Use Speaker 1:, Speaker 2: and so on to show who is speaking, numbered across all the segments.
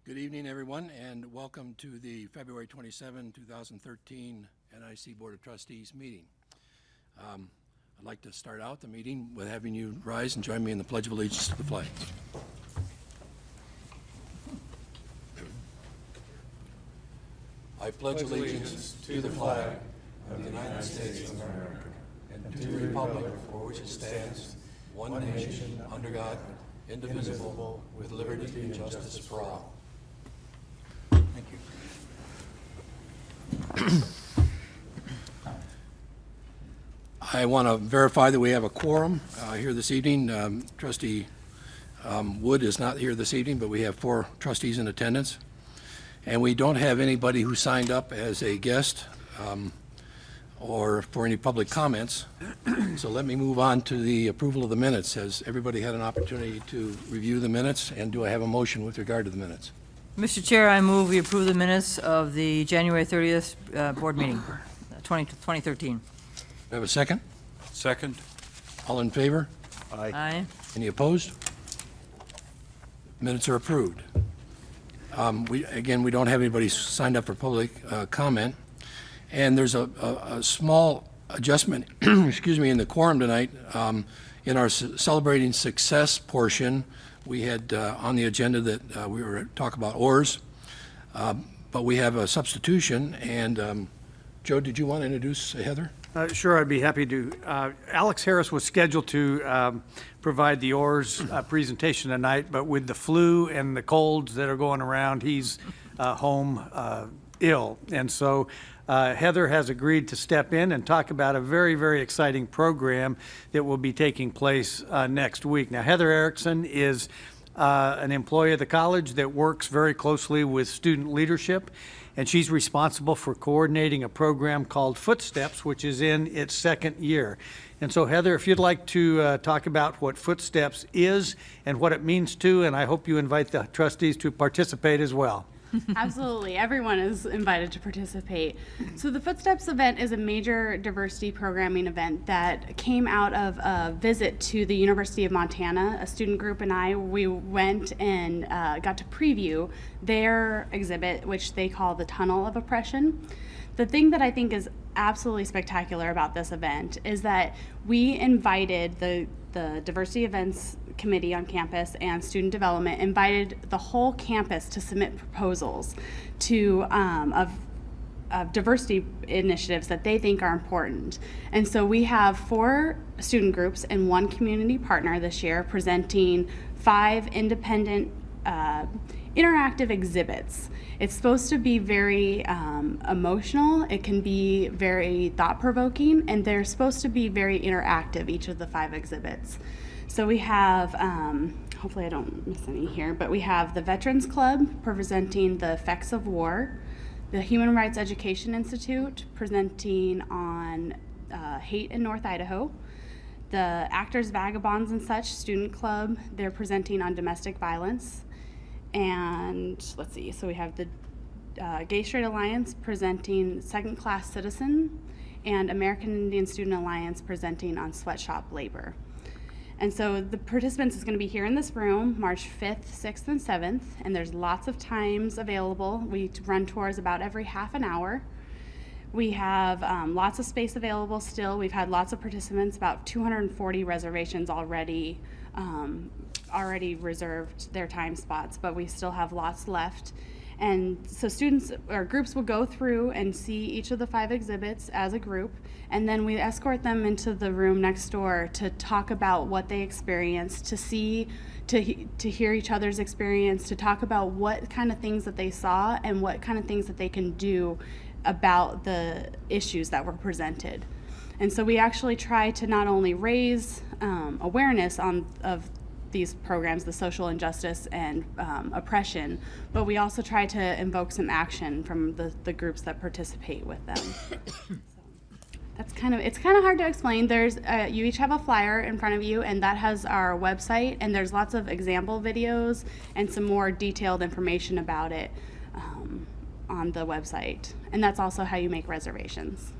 Speaker 1: Good evening, everyone, and welcome to the February 27, 2013 NIC Board of Trustees meeting. I'd like to start out the meeting with having you rise and join me in the Pledge of Allegiance to the flag. I pledge allegiance to the flag of the United States of America and to the republic for which it stands, one nation, under God, indivisible, with liberty and justice for all. Thank you. I want to verify that we have a quorum here this evening. Trustee Wood is not here this evening, but we have 4 trustees in attendance. And we don't have anybody who signed up as a guest or for any public comments. So let me move on to the approval of the minutes. Has everybody had an opportunity to review the minutes? And do I have a motion with regard to the minutes?
Speaker 2: Mr. Chair, I move we approve the minutes of the January 30th board meeting, 2013.
Speaker 1: Do I have a second?
Speaker 3: Second.
Speaker 1: All in favor?
Speaker 2: Aye.
Speaker 1: Any opposed? Minutes are approved. We don't have anybody signed up for public comment. And there's a small adjustment, excuse me, in the quorum tonight. In our celebrating success portion, we had on the agenda that we were talking about oars, but we have a substitution. And Joe, did you want to introduce Heather?
Speaker 4: Sure, I'd be happy to. Alex Harris was scheduled to provide the oars presentation tonight, but with the flu and the colds that are going around, he's home ill. And so Heather has agreed to step in and talk about a very, very exciting program that will be taking place next week. Now, Heather Erickson is an employee of the college that works very closely with student leadership, and she's responsible for coordinating a program called Footsteps, which is in its 2nd year. And so, Heather, if you'd like to talk about what Footsteps is and what it means to, and I hope you invite the trustees to participate as well.
Speaker 5: Absolutely. Everyone is invited to participate. So the Footsteps event is a major diversity programming event that came out of a visit to the University of Montana. A student group and we went and got to preview their exhibit, which they call the Tunnel of Oppression. The thing that I think is absolutely spectacular about this event is that we invited the Diversity Events Committee on campus and Student Development invited the whole campus to submit proposals to of diversity initiatives that they think are important. And so we have 4 student groups and 1 community partner this year presenting 5 independent interactive exhibits. It's supposed to be very emotional. It can be very thought-provoking, and they're supposed to be very interactive, each of the 5 exhibits. So we have, hopefully I don't miss any here, but we have the Veterans Club presenting the effects of war, the Human Rights Education Institute presenting on hate in North Idaho, the Actors, Vagabonds, and Such Student Club, they're presenting on domestic violence. And let's see, so we have the Gay Straight Alliance presenting Second Class Citizen, and American Indian Student Alliance presenting on sweatshop labor. And so the participants is going to be here in this room March 5th, 6th, and 7th, and there's lots of times available. We run tours about every half an hour. We have lots of space available still. We've had lots of participants, about 240 reservations already reserved their time spots, but we still have lots left. And so students or groups will go through and see each of the 5 exhibits as a group, and then we escort them into the room next door to talk about what they experienced, to hear each other's experience, to talk about what kind of things that they saw and what kind of things that they can do about the issues that were presented. And so we actually try to not only raise awareness of these programs, the social injustice and oppression, but we also try to invoke some action from the groups that participate with them. So it's kind of hard to explain. There's you each have a flyer in front of you, and that has our website, and there's lots of example videos and some more detailed information about it on the website, and that's also how you make reservations.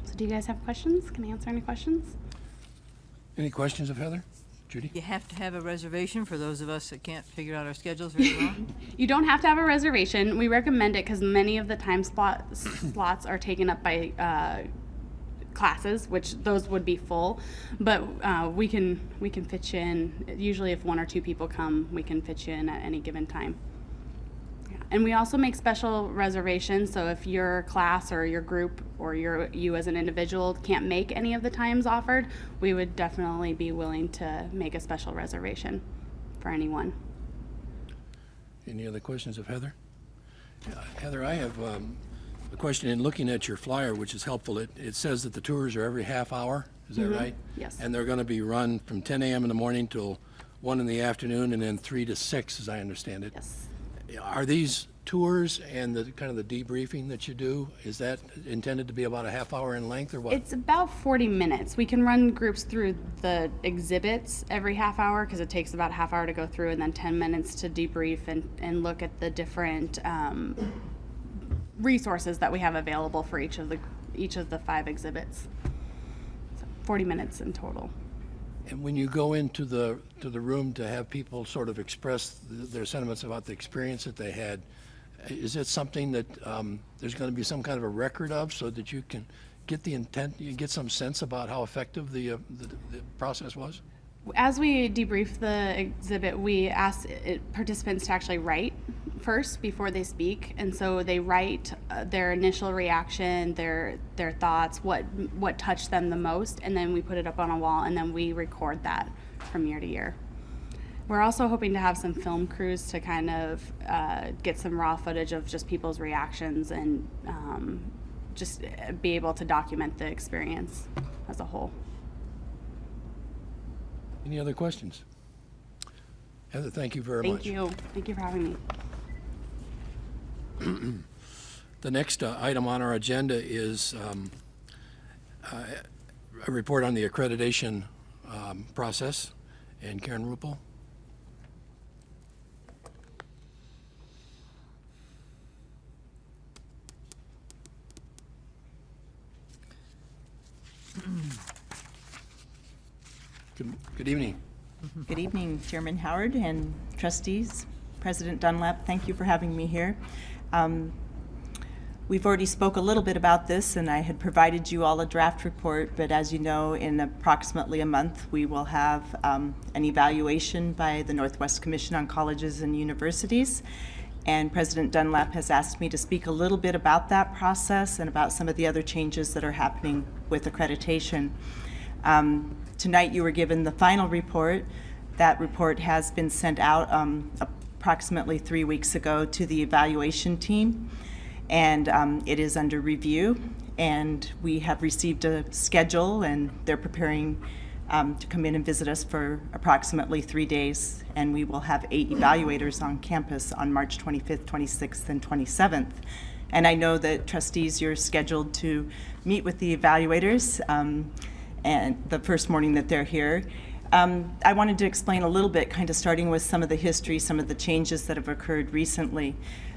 Speaker 5: So do you guys have questions? Can I answer any questions?
Speaker 1: Any questions of Heather? Judy?
Speaker 2: You have to have a reservation for those of us that can't figure out our schedules very well.
Speaker 5: You don't have to have a reservation. We recommend it because many of the time slots are taken up by classes, which those would be full. But we can fit you in. Usually, if 1 or 2 people come, we can fit you in at any given time. Yeah. And we also make special reservations. So if your class or your group or you as an individual can't make any of the times offered, we would definitely be willing to make a special reservation for anyone.
Speaker 1: Any other questions of Heather? Heather, I have a question. In looking at your flyer, which is helpful, it says that the tours are every half hour. Is that right?
Speaker 5: Yes.
Speaker 1: And they're going to be run from 10 a.m. in the morning till 1 in the afternoon, and then 3 to 6, as I understand it.
Speaker 5: Yes.
Speaker 1: Are these tours and the kind of the debriefing that you do, is that intended to be about a half hour in length or what?
Speaker 5: It's about 40 minutes. We can run groups through the exhibits every half hour because it takes about a half hour to go through, and then 10 minutes to debrief and look at the different resources that we have available for each of the 5 exhibits. So 40 minutes in total.
Speaker 1: And when you go into the room to have people sort of express their sentiments about the experience that they had, is it something that there's going to be some kind of a record of, so that you can get the intent, you get some sense about how effective the process was?
Speaker 5: As we debrief the exhibit, we ask participants to actually write first before they speak, and so they write their initial reaction, their thoughts, what touched them the most, and then we put it up on a wall, and then we record that from year to year. We're also hoping to have some film crews to kind of get some raw footage of just people's reactions and just be able to document the experience as a whole.
Speaker 1: Any other questions? Heather, thank you very much.
Speaker 5: Thank you. Thank you for having me.
Speaker 1: The next item on our agenda is a report on the accreditation process. And Karen Ruppel. Good evening.
Speaker 3: Good evening, Chairman Howard and trustees. President Dunlap, thank you for having me here. We've already spoke a little bit about this, and I had provided you all a draft report, but as you know, in approximately a month, we will have an evaluation by the Northwest Commission on Colleges and Universities. And President Dunlap has asked me to speak a little bit about that process and about some of the other changes that are happening with accreditation. Tonight you were given the final report. That report has been sent out approximately 3 weeks ago to the evaluation team, and it is under review, and we have received a schedule, and they're preparing to come in and visit us for approximately 3 days, and we will have 8 evaluators on campus on March 25th, 26th, and 27th. And I know that trustees, you're scheduled to meet with the evaluators and the first morning that they're here. I wanted to explain a little bit, kind of starting with some of the history, some of the changes that have occurred recently.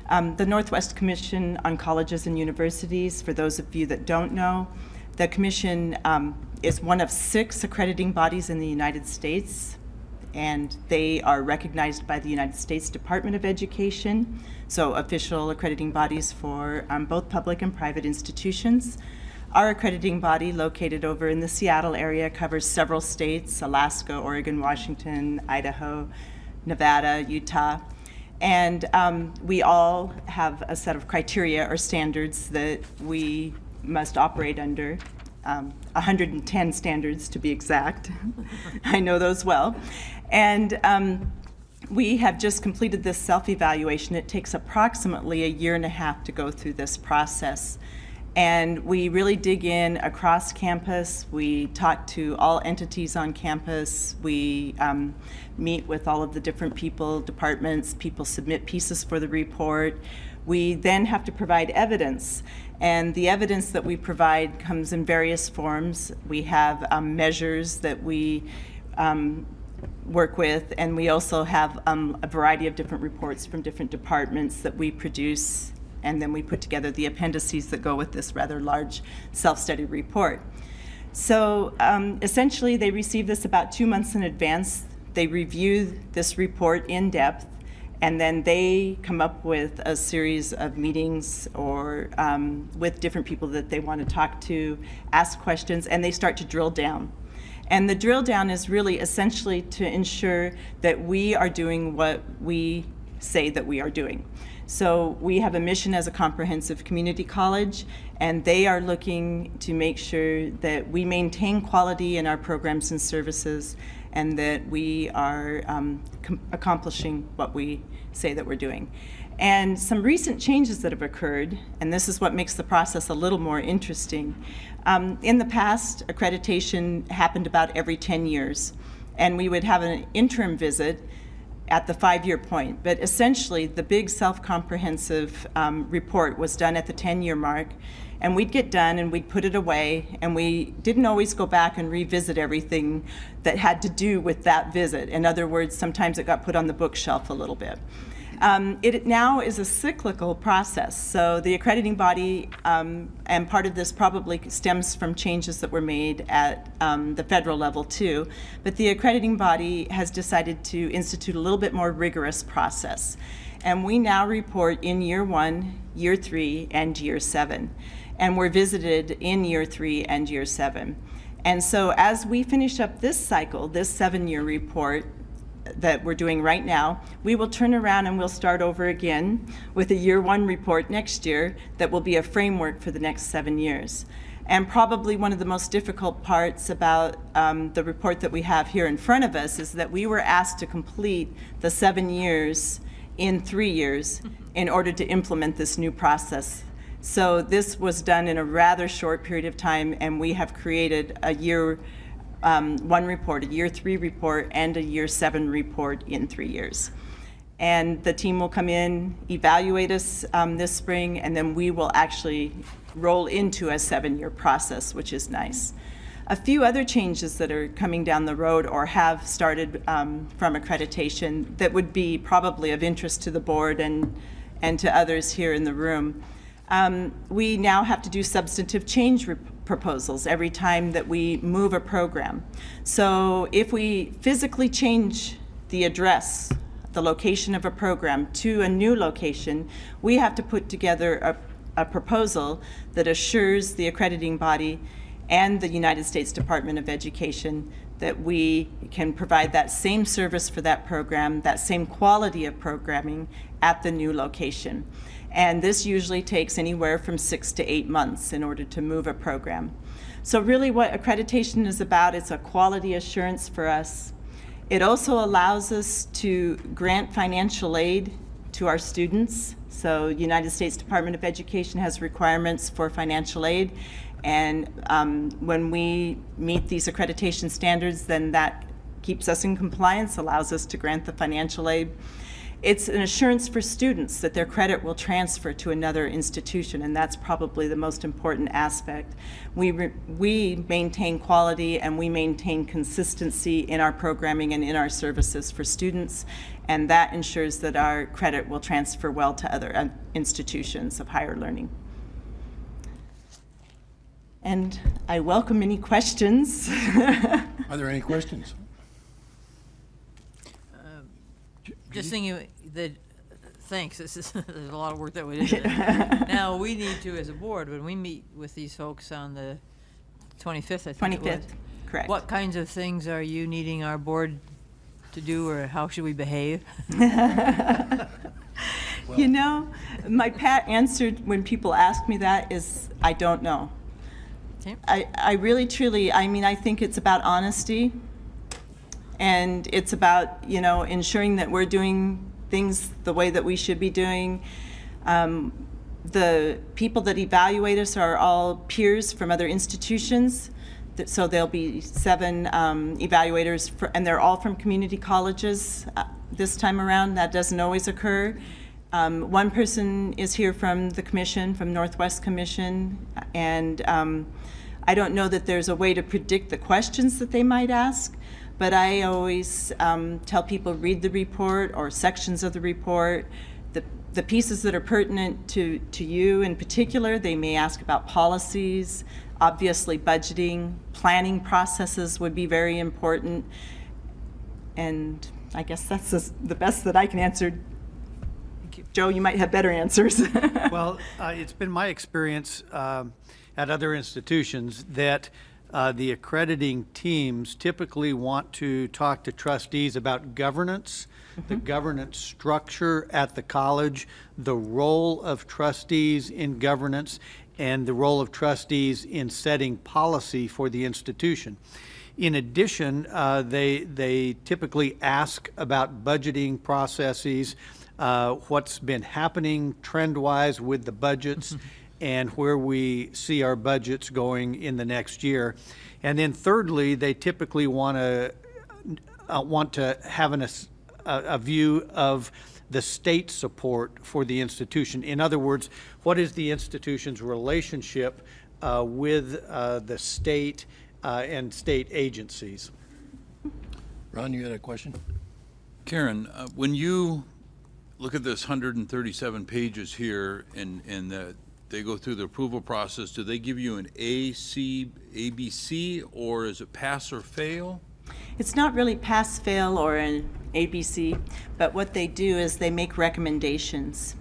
Speaker 3: The Northwest Commission on Colleges and Universities, for those of you that don't know, the commission is one of 6 accrediting bodies in the United States, and they are recognized by the United States Department of Education, so official accrediting bodies for both public and private institutions. Our accrediting body, located over in the Seattle area, covers several states: Alaska, Oregon, Washington, Idaho, Nevada, Utah. And we all have a set of criteria or standards that we must operate under, 110 standards to be exact. I know those well. And we have just completed this self-evaluation. It takes approximately 1.5 years to go through this process. And we really dig in across campus. We talk to all entities on campus. We meet with all of the different people, departments. People submit pieces for the report. We then have to provide evidence. And the evidence that we provide comes in various forms. We have measures that we work with, and we also have a variety of different reports from different departments that we produce, and then we put together the appendices that go with this rather large self-study report. So essentially, they receive this about 2 months in advance. They review this report in depth, and then they come up with a series of meetings or with different people that they want to talk to, ask questions, and they start to drill down. And the drill down is really essentially to ensure that we are doing what we say that we are doing. So we have a mission as a comprehensive community college, and they are looking to make sure that we maintain quality in our programs and services, and that we are accomplishing what we say that we're doing. And some recent changes that have occurred, and this is what makes the process a little more interesting. In the past, accreditation happened about every 10 years, and we would have an interim visit at the 5-year point. But essentially, the big self-comprehensive report was done at the 10-year mark, and we'd get done and we'd put it away, and we didn't always go back and revisit everything that had to do with that visit. In other words, sometimes it got put on the bookshelf a little bit. It now is a cyclical process. So the accrediting body, and part of this probably stems from changes that were made at the federal level too, but the accrediting body has decided to institute a little bit more rigorous process. And we now report in year 1, year 3, and year 7. And we're visited in year 3 and year 7. And so as we finish up this cycle, this 7-year report that we're doing right now, we will turn around and we'll start over again with a year 1 report next year that will be a framework for the next 7 years. And probably one of the most difficult parts about the report that we have here in front of us is that we were asked to complete the 7 years in 3 years in order to implement this new process. So this was done in a rather short period of time, and we have created a year 1 report, a year 3 report, and a year 7 report in 3 years. And the team will come in, evaluate us this spring, and then we will actually roll into a 7-year process, which is nice. A few other changes that are coming down the road or have started from accreditation that would be probably of interest to the board and to others here in the room. We now have to do substantive change proposals every time that we move a program. So if we physically change the address, the location of a program to a new location, we have to put together a proposal that assures the accrediting body and the United States Department of Education that we can provide that same service for that program, that same quality of programming at the new location. And this usually takes anywhere from 6 to 8 months in order to move a program. So really what accreditation is about, it's a quality assurance for us. It also allows us to grant financial aid to our students. So United States Department of Education has requirements for financial aid. And when we meet these accreditation standards, then that keeps us in compliance, allows us to grant the financial aid. It's an assurance for students that their credit will transfer to another institution, and that's probably the most important aspect. We maintain quality and we maintain consistency in our programming and in our services for students, and that ensures that our credit will transfer well to other institutions of higher learning. And I welcome any questions.
Speaker 1: Are there any questions?
Speaker 2: Just thinking that, thanks, there's a lot of work that went into it. Now, we need to, as a board, when we meet with these folks on the 25th, I think it was.
Speaker 3: 25th, correct.
Speaker 2: What kinds of things are you needing our board to do, or how should we behave?
Speaker 3: You know, my pat answer when people ask me that is, I don't know.
Speaker 2: Okay.
Speaker 3: I really, truly, I mean, I think it's about honesty. And it's about, you know, ensuring that we're doing things the way that we should be doing. The people that evaluate us are all peers from other institutions. So there'll be 7 evaluators, and they're all from community colleges this time around. That doesn't always occur. One person is here from the commission, from Northwest Commission, and I don't know that there's a way to predict the questions that they might ask. But I always tell people, read the report or sections of the report. The pieces that are pertinent to you in particular, they may ask about policies, Obviously, budgeting, planning processes would be very important. And I guess that's the best that I can answer. Joe, you might have better answers.
Speaker 4: Well, it's been my experience at other institutions that the accrediting teams typically want to talk to trustees about governance, the governance structure at the college, the role of trustees in governance, and the role of trustees in setting policy for the institution. In addition, they typically ask about budgeting processes, what's been happening trend-wise with the budgets, and where we see our budgets going in the next year. And then thirdly, they typically want to have a view of the state support for the institution. In other words, what is the institution's relationship with the state and state agencies?
Speaker 1: Ron, you had a question?
Speaker 6: Karen, when you look at this 137 pages here and they go through the approval process, do they give you an A, C, A, B, C, or is it pass or fail?
Speaker 3: It's not really pass, fail, or an ABC, but what they do is they make recommendations.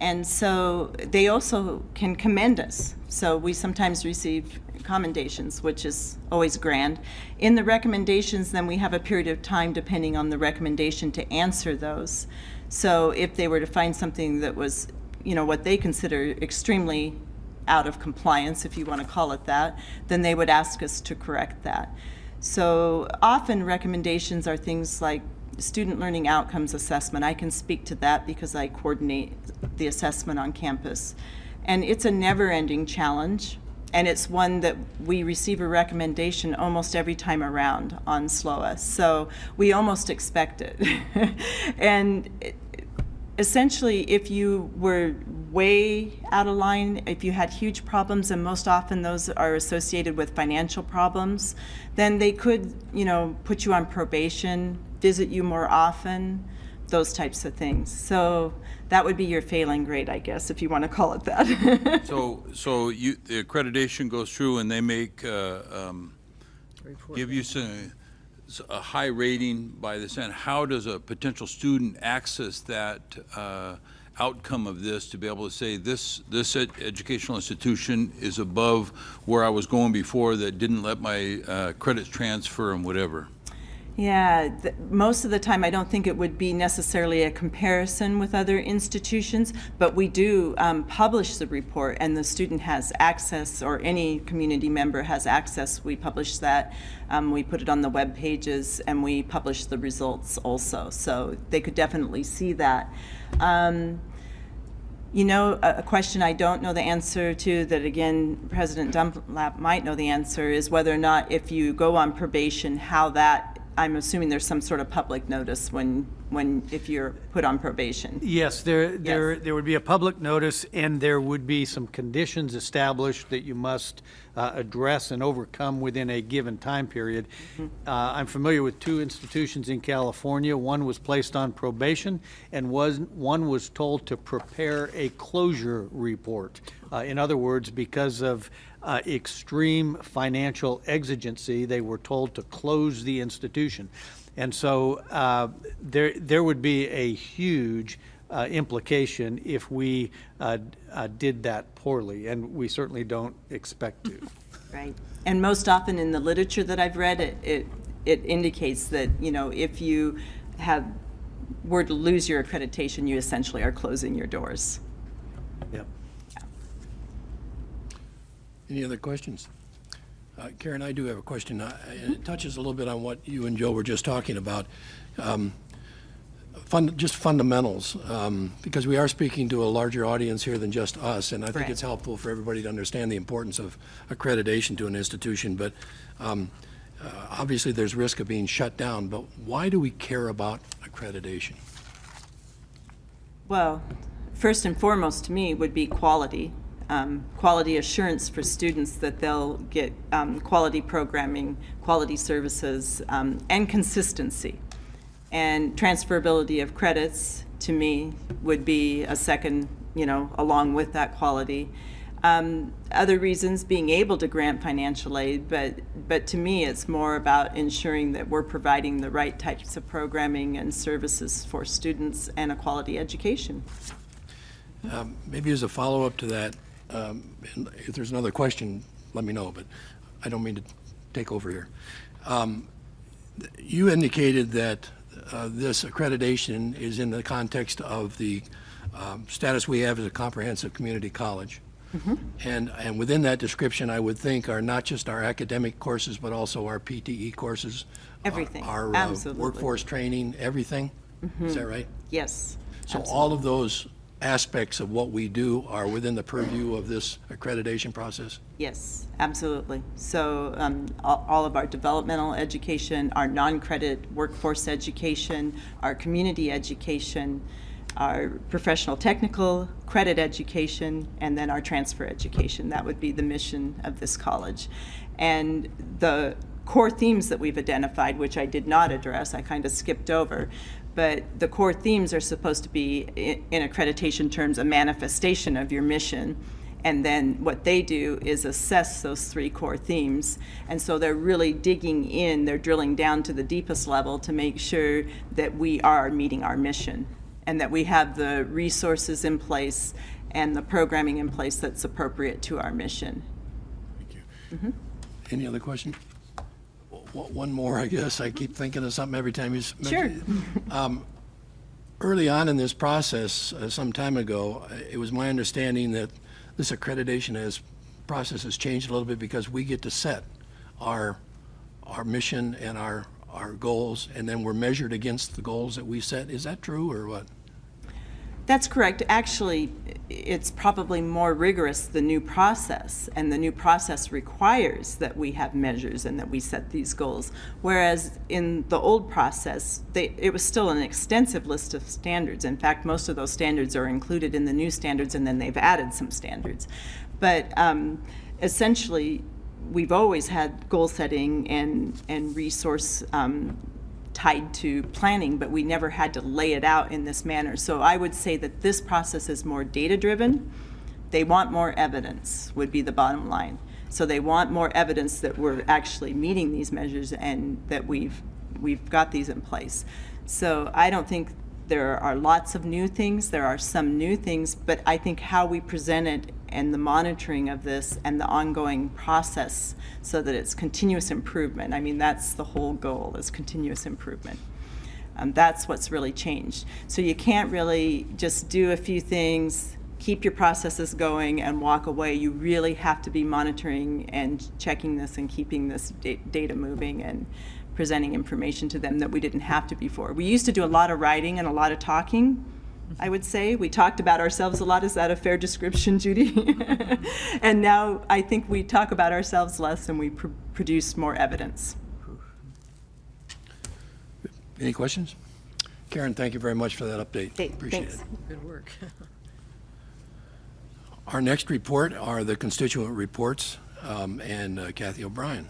Speaker 3: And so they also can commend us. So we sometimes receive commendations, which is always grand. In the recommendations, then we have a period of time, depending on the recommendation, to answer those. So if they were to find something that was, what they consider extremely out of compliance, if you want to call it that, then they would ask us to correct that. So often recommendations are things like student learning outcomes assessment. I can speak to that because I coordinate the assessment on campus. And it's a never-ending challenge, and it's one that we receive a recommendation almost every time around on SLOA. So we almost expect it. And essentially, if you were way out of line, if you had huge problems, and most often those are associated with financial problems, then they could, put you on probation, visit you more often, those types of things. So that would be your failing grade, I guess, if you want to call it that.
Speaker 6: So the accreditation goes through and they make, give you a high rating by this end. How does a potential student access that outcome of this to be able to say this educational institution is above where I was going before that didn't let my credits transfer and whatever?
Speaker 3: Yeah, most of the time I don't think it would be necessarily a comparison with other institutions, but we do publish the report, and the student has access, or any community member has access. We publish that, we put it on the web pages, and we publish the results also, so they could definitely see that. A question I don't know the answer to, that again President Dunlap might know the answer, is whether or not if you go on probation, how that, I'm assuming there's some sort of public notice if you're put on probation.
Speaker 4: Yes, there would be a public notice, and there would be some conditions established that you must address and overcome within a given time period. I'm familiar with 2 institutions in California. One was placed on probation, and one was told to prepare a closure report. In other words, because of extreme financial exigency, they were told to close the institution. And so there would be a huge implication if we did that poorly, and we certainly don't expect to.
Speaker 3: Right. And most often in the literature that I've read, it indicates that, if you were to lose your accreditation, you essentially are closing your doors.
Speaker 4: Yep.
Speaker 1: Any other questions? Karen, I do have a question. And it touches a little bit on what you and Joe were just talking about. Just fundamentals, because we are speaking to a larger audience here than just us, and I think it's helpful for everybody to understand the importance of accreditation to an institution. But obviously there's risk of being shut down, but why do we care about accreditation?
Speaker 3: Well, first and foremost to me would be quality. Quality assurance for students that they'll get quality programming, quality services, and consistency. And transferability of credits, to me, would be a second, along with that quality. Other reasons, being able to grant financial aid, but to me, it's more about ensuring that we're providing the right types of programming and services for students and a quality education.
Speaker 1: Maybe as a follow-up to that, and if there's another question, let me know, but I don't mean to take over here. You indicated that this accreditation is in the context of the status we have as a comprehensive community college. And within that description, I would think are not just our academic courses, but also our PTE courses.
Speaker 3: Everything,
Speaker 1: Our
Speaker 3: absolutely.
Speaker 1: workforce training, everything. Is that right?
Speaker 3: Yes.
Speaker 1: So
Speaker 3: absolutely.
Speaker 1: all of those aspects of what we do are within the purview of this accreditation process?
Speaker 3: Yes, absolutely. So all of our developmental education, our non-credit workforce education, our community education, our professional technical credit education, and then our transfer education. That would be the mission of this college. And the core themes that we've identified, which I did not address, I kind of skipped over, but the core themes are supposed to be, in accreditation terms, a manifestation of your mission. And then what they do is assess those 3 core themes. And so they're really digging in, they're drilling down to the deepest level to make sure that we are meeting our mission and that we have the resources in place and the programming in place that's appropriate to our mission.
Speaker 1: Thank you. Any other question? One more, I guess. I keep thinking of something every time you mention it. Early on in this process, some time ago, it was my understanding that this accreditation process has changed a little bit because we get to set our mission and our goals, and then we're measured against the goals that we set. Is that true, or what?
Speaker 3: That's correct. Actually, it's probably more rigorous, the new process, and the new process requires that we have measures and that we set these goals. Whereas in the old process, it was still an extensive list of standards. In fact, most of those standards are included in the new standards, and then they've added some standards. But essentially, we've always had goal setting and resource tied to planning, but we never had to lay it out in this manner. So I would say that this process is more data-driven. They want more evidence, would be the bottom line. So they want more evidence that we're actually meeting these measures and that we've got these in place. So I don't think there are lots of new things. There are some new things, but I think how we present it and the monitoring of this and the ongoing process so that it's continuous improvement. I mean, that's the whole goal, is continuous improvement. That's what's really changed. So you can't really just do a few things, keep your processes going and walk away. You really have to be monitoring and checking this and keeping this data moving and presenting information to them that we didn't have to before. We used to do a lot of writing and a lot of talking, I would say. We talked about ourselves a lot. Is that a fair description, Judy? And now I think we talk about ourselves less and we produce more evidence.
Speaker 1: Any questions? Karen, thank you very much for that update.
Speaker 3: Okay,
Speaker 1: Appreciate
Speaker 3: thanks.
Speaker 1: it.
Speaker 2: Good work.
Speaker 1: Our next report are the constituent reports, and Kathy O'Brien.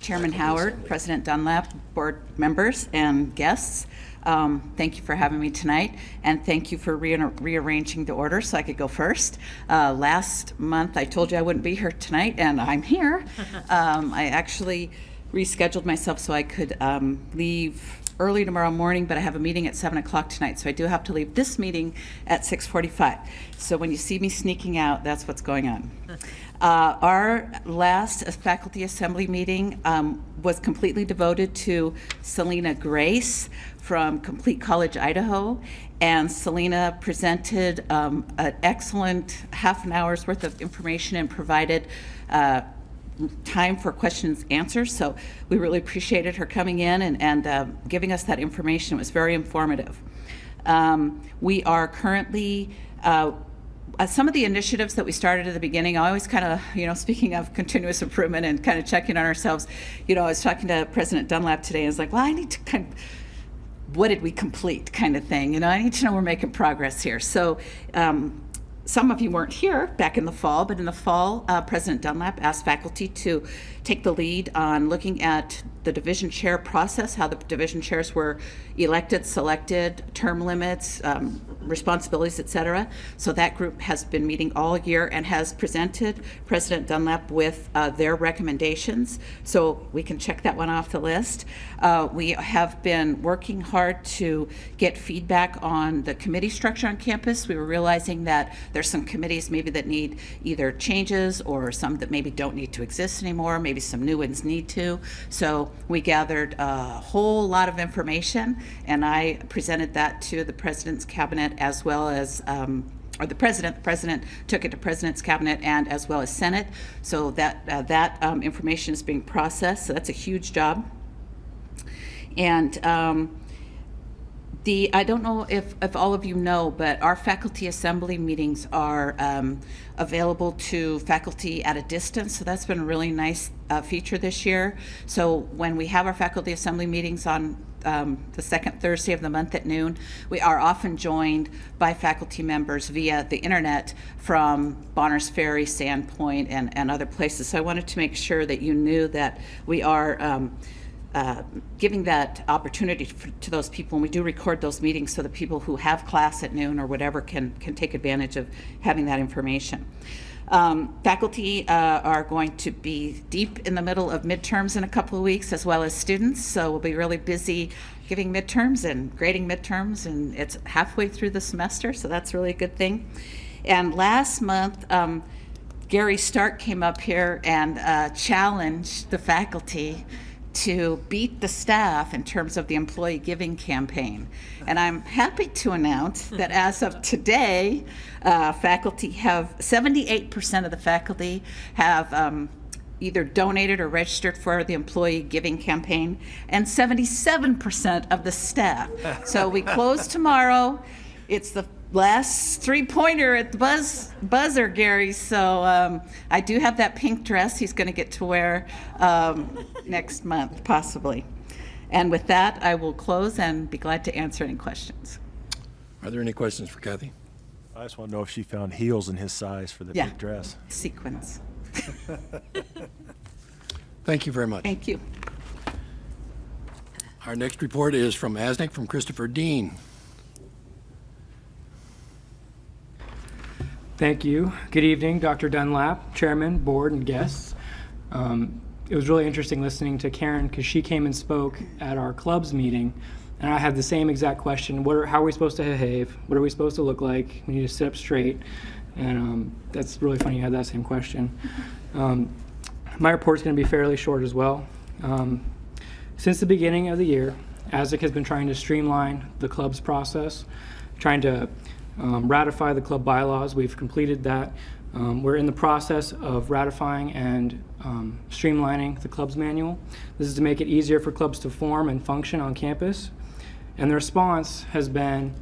Speaker 7: Chairman Howard, President Dunlap, board members, and guests. Thank you for having me tonight, and thank you for rearranging the order so I could go first. Last month, I told you I wouldn't be here tonight, and I'm here. I actually rescheduled myself so I could leave early tomorrow morning, but I have a meeting at 7 o'clock tonight, so I do have to leave this meeting at 6:45. So when you see me sneaking out, that's what's going on. Our last faculty assembly meeting was completely devoted to Selena Grace from Complete College, Idaho, and Selena presented an excellent half an hour's worth of information and provided time for questions and answers. So we really appreciated her coming in and giving us that information. It was very informative. We are currently some of the initiatives that we started at the beginning, I always kind of, speaking of continuous improvement and kind of checking on ourselves, I was talking to President Dunlap today and I was like, well, I need to kind of, what did we complete kind of thing? I need to know we're making progress here. So some of you weren't here back in the fall, but in the fall, President Dunlap asked faculty to take the lead on looking at the division chair process, how the division chairs were elected, selected, term limits, responsibilities, et cetera. So that group has been meeting all year and has presented President Dunlap with their recommendations. So we can check that one off the list. We have been working hard to get feedback on the committee structure on campus. We were realizing that there's some committees maybe that need either changes or some that maybe don't need to exist anymore. Maybe some new ones need to. So we gathered a whole lot of information, and I presented that to the President's Cabinet as well as or the president took it to President's Cabinet and as well as Senate. So that information is being processed. So that's a huge job. And I don't know if all of you know, but our faculty assembly meetings are available to faculty at a distance. So that's been a really nice feature this year. So when we have our faculty assembly meetings on the second Thursday of the month at noon, we are often joined by faculty members via the internet from Bonners Ferry, Sandpoint, and other places. So I wanted to make sure that you knew that we are giving that opportunity to those people, and we do record those meetings so that people who have class at noon or whatever can take advantage of having that information. Faculty are going to be deep in the middle of midterms in a couple of weeks, as well as students, so we'll be really busy giving midterms and grading midterms, and it's halfway through the semester, so that's really a good thing. And last month, Gary Stark came up here and challenged the faculty to beat the staff in terms of the employee giving campaign. And I'm happy to announce that as of today, faculty have, 78% of the faculty have either donated or registered for the employee giving campaign, and 77% of the staff. So we close tomorrow. It's the last three-pointer at the buzzer, Gary. So I do have that pink dress he's going to get to wear next month, possibly. And with that, I will close and be glad to answer any questions.
Speaker 1: Are there any questions for Kathy?
Speaker 8: I just want to know if she found heels in his size for the
Speaker 7: Yeah.
Speaker 8: big dress.
Speaker 7: Sequence.
Speaker 1: Thank you very much.
Speaker 7: Thank you.
Speaker 1: Our next report is from ASNIC, from Christopher Dean.
Speaker 9: Thank you. Good evening, Dr. Dunlap, Chairman, Board, and guests. It was really interesting listening to Karen because she came and spoke at our club's meeting, and I had the same exact question. How are we supposed to behave? What are we supposed to look like? We need to sit up straight. And that's really funny you had that same question. My report's going to be fairly short as well. Since the beginning of the year, ASIC has been trying to streamline the club's process, trying to ratify the club bylaws. We've completed that. We're in the process of ratifying and streamlining the club's manual. This is to make it easier for clubs to form and function on campus. And the response has been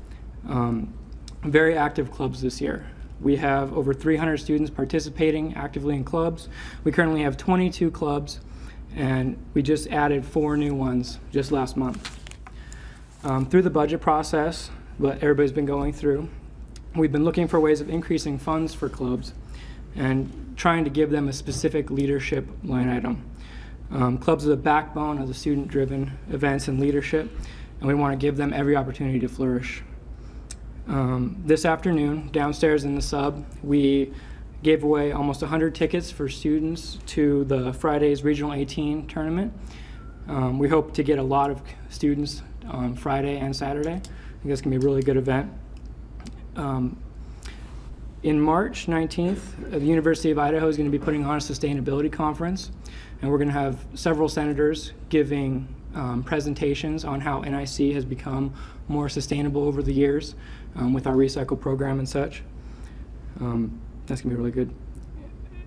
Speaker 9: very active clubs this year. We have over 300 students participating actively in clubs. We currently have 22 clubs, and we just added 4 new ones just last month. Through the budget process that everybody's been going through, we've been looking for ways of increasing funds for clubs and trying to give them a specific leadership line item. Clubs are the backbone of the student-driven events and leadership, and we want to give them every opportunity to flourish. This afternoon, downstairs in the sub, we gave away almost 100 tickets for students to the Friday's Regional 18 tournament. We hope to get a lot of students on Friday and Saturday. I think that's going to be a really good event. In March 19th, the University of Idaho is going to be putting on a sustainability conference, and we're going to have several senators giving presentations on how NIC has become more sustainable over the years with our recycle program and such. That's going to be really good.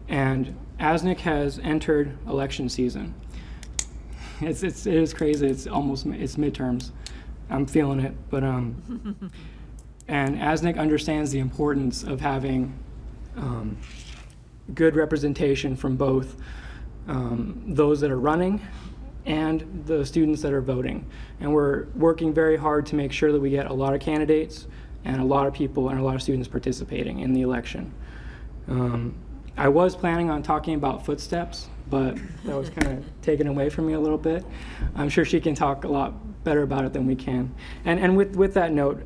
Speaker 9: And ASNIC has entered election season. It is crazy. It's midterms. I'm feeling it, but and ASNIC understands the importance of having good representation from both those that are running and the students that are voting. And we're working very hard to make sure that we get a lot of candidates and a lot of people and a lot of students participating in the election. I was planning on talking about footsteps, but that was kind of taken away from me a little bit. I'm sure she can talk a lot better about it than we can. And with that note,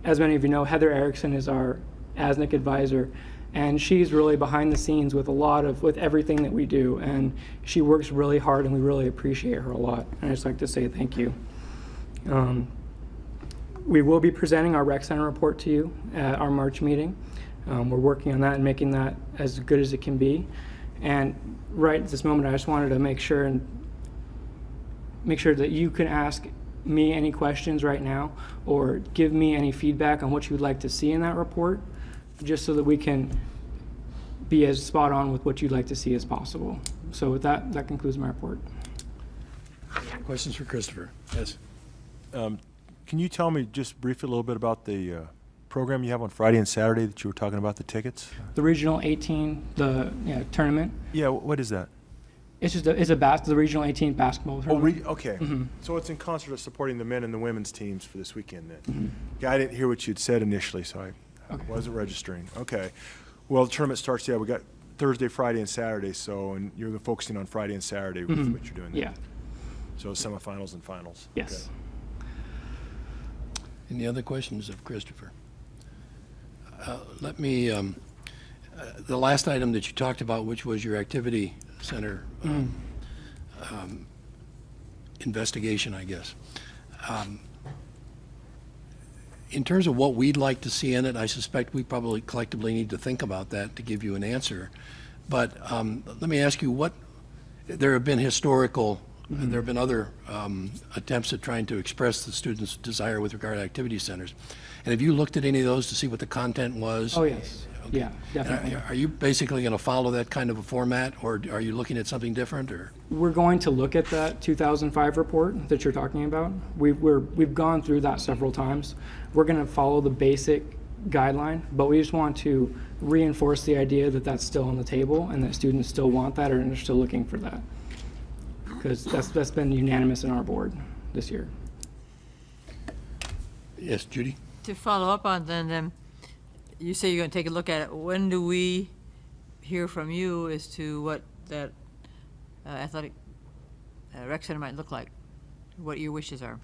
Speaker 9: as many of you know, Heather Erickson is our ASNIC advisor, and she's really behind the scenes with with everything that we do, and she works really hard, and we really appreciate her a lot. And I'd just like to say thank you. We will be presenting our rec center report to you at our March meeting. We're working on that and making that as good as it can be. And right at this moment, I just wanted to make sure that you can ask me any questions right now, or give me any feedback on what you would like to see in that report, just so that we can be as spot on with what you'd like to see as possible. So with that, that concludes my report.
Speaker 1: Questions for Christopher? Yes.
Speaker 8: Can you tell me just briefly a little bit about the program you have on Friday and Saturday that you were talking about, the tickets?
Speaker 9: The Regional 18, tournament.
Speaker 8: Yeah, what is that?
Speaker 9: It's just the Regional 18 basketball tournament.
Speaker 8: Okay.
Speaker 9: Mm-hmm.
Speaker 8: So it's in concert of supporting the men and the women's teams for this weekend then? Mm-hmm. Yeah, I didn't hear what you'd said initially, so I wasn't registering. Okay. Well, the tournament starts, we got Thursday, Friday, and Saturday, and you're focusing on Friday and Saturday with what you're doing there.
Speaker 9: Yeah.
Speaker 8: So semifinals and finals.
Speaker 9: Yes.
Speaker 1: Okay. Any other questions of Christopher? Let me, the last item that you talked about, which was your activity center investigation, I guess. In terms of what we'd like to see in it, I suspect we probably collectively need to think about that to give you an answer. But let me ask you, there have been historical, there have been other attempts at trying to express the students' desire with regard to activity centers. And have you looked at any of those to see what the content was?
Speaker 9: Oh, yes. Okay. Yeah, definitely.
Speaker 1: Are you basically going to follow that kind of a format, or are you looking at something different? Or
Speaker 9: we're going to look at that 2005 report that you're talking about. We've gone through that several times. We're going to follow the basic guideline, but we just want to reinforce the idea that that's still on the table and that students still want that and are still looking for that, because that's been unanimous in our board this year.
Speaker 1: Yes, Judy?
Speaker 2: To follow up on then, you say you're going to take a look at it. When do we hear from you as to what that athletic rec center might look like? What your wishes are?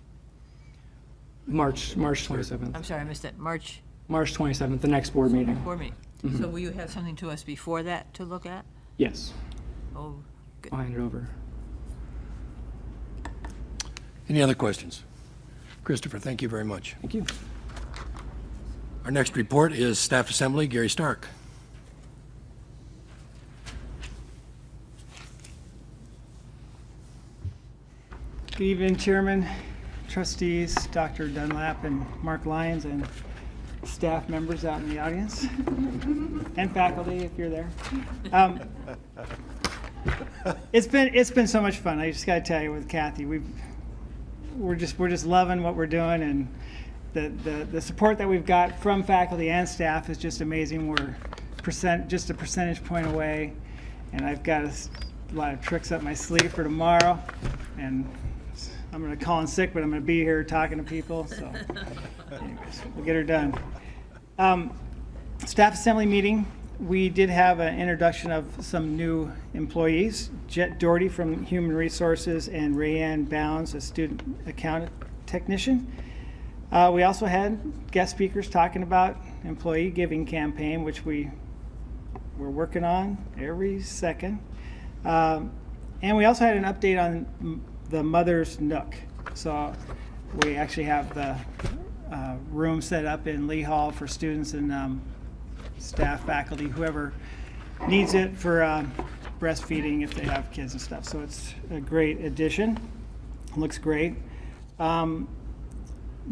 Speaker 9: March 27th.
Speaker 2: I'm sorry, I missed that. March
Speaker 9: 27th, the next board meeting.
Speaker 2: board meeting. So will you have something to us before that to look at?
Speaker 9: Yes.
Speaker 2: Oh, good.
Speaker 9: I'll hand it over.
Speaker 1: Any other questions? Christopher, thank you very much.
Speaker 9: Thank you.
Speaker 1: Our next report is Staff Assembly, Gary Stark.
Speaker 10: Good evening, Chairman, Trustees, Dr. Dunlap, and Mark Lyons, and staff members out in the audience, and faculty if you're there. It's been so much fun. I just got to tell you, with Kathy, we're just loving what we're doing, and the support that we've got from faculty and staff is just amazing. We're just a percentage point away, and I've got a lot of tricks up my sleeve for tomorrow, and I'm going to call in sick, but I'm going to be here talking to people. So, anyways, we'll get her done. Staff assembly meeting. We did have an introduction of some new employees. Jet Doherty from Human Resources and Rayanne Bounds, a student account technician. We also had guest speakers talking about employee giving campaign, which we're working on every second. And we also had an update on the Mother's Nook. So we actually have the room set up in Lee Hall for students and staff, faculty, whoever needs it for breastfeeding if they have kids and stuff. So it's a great addition. It looks great.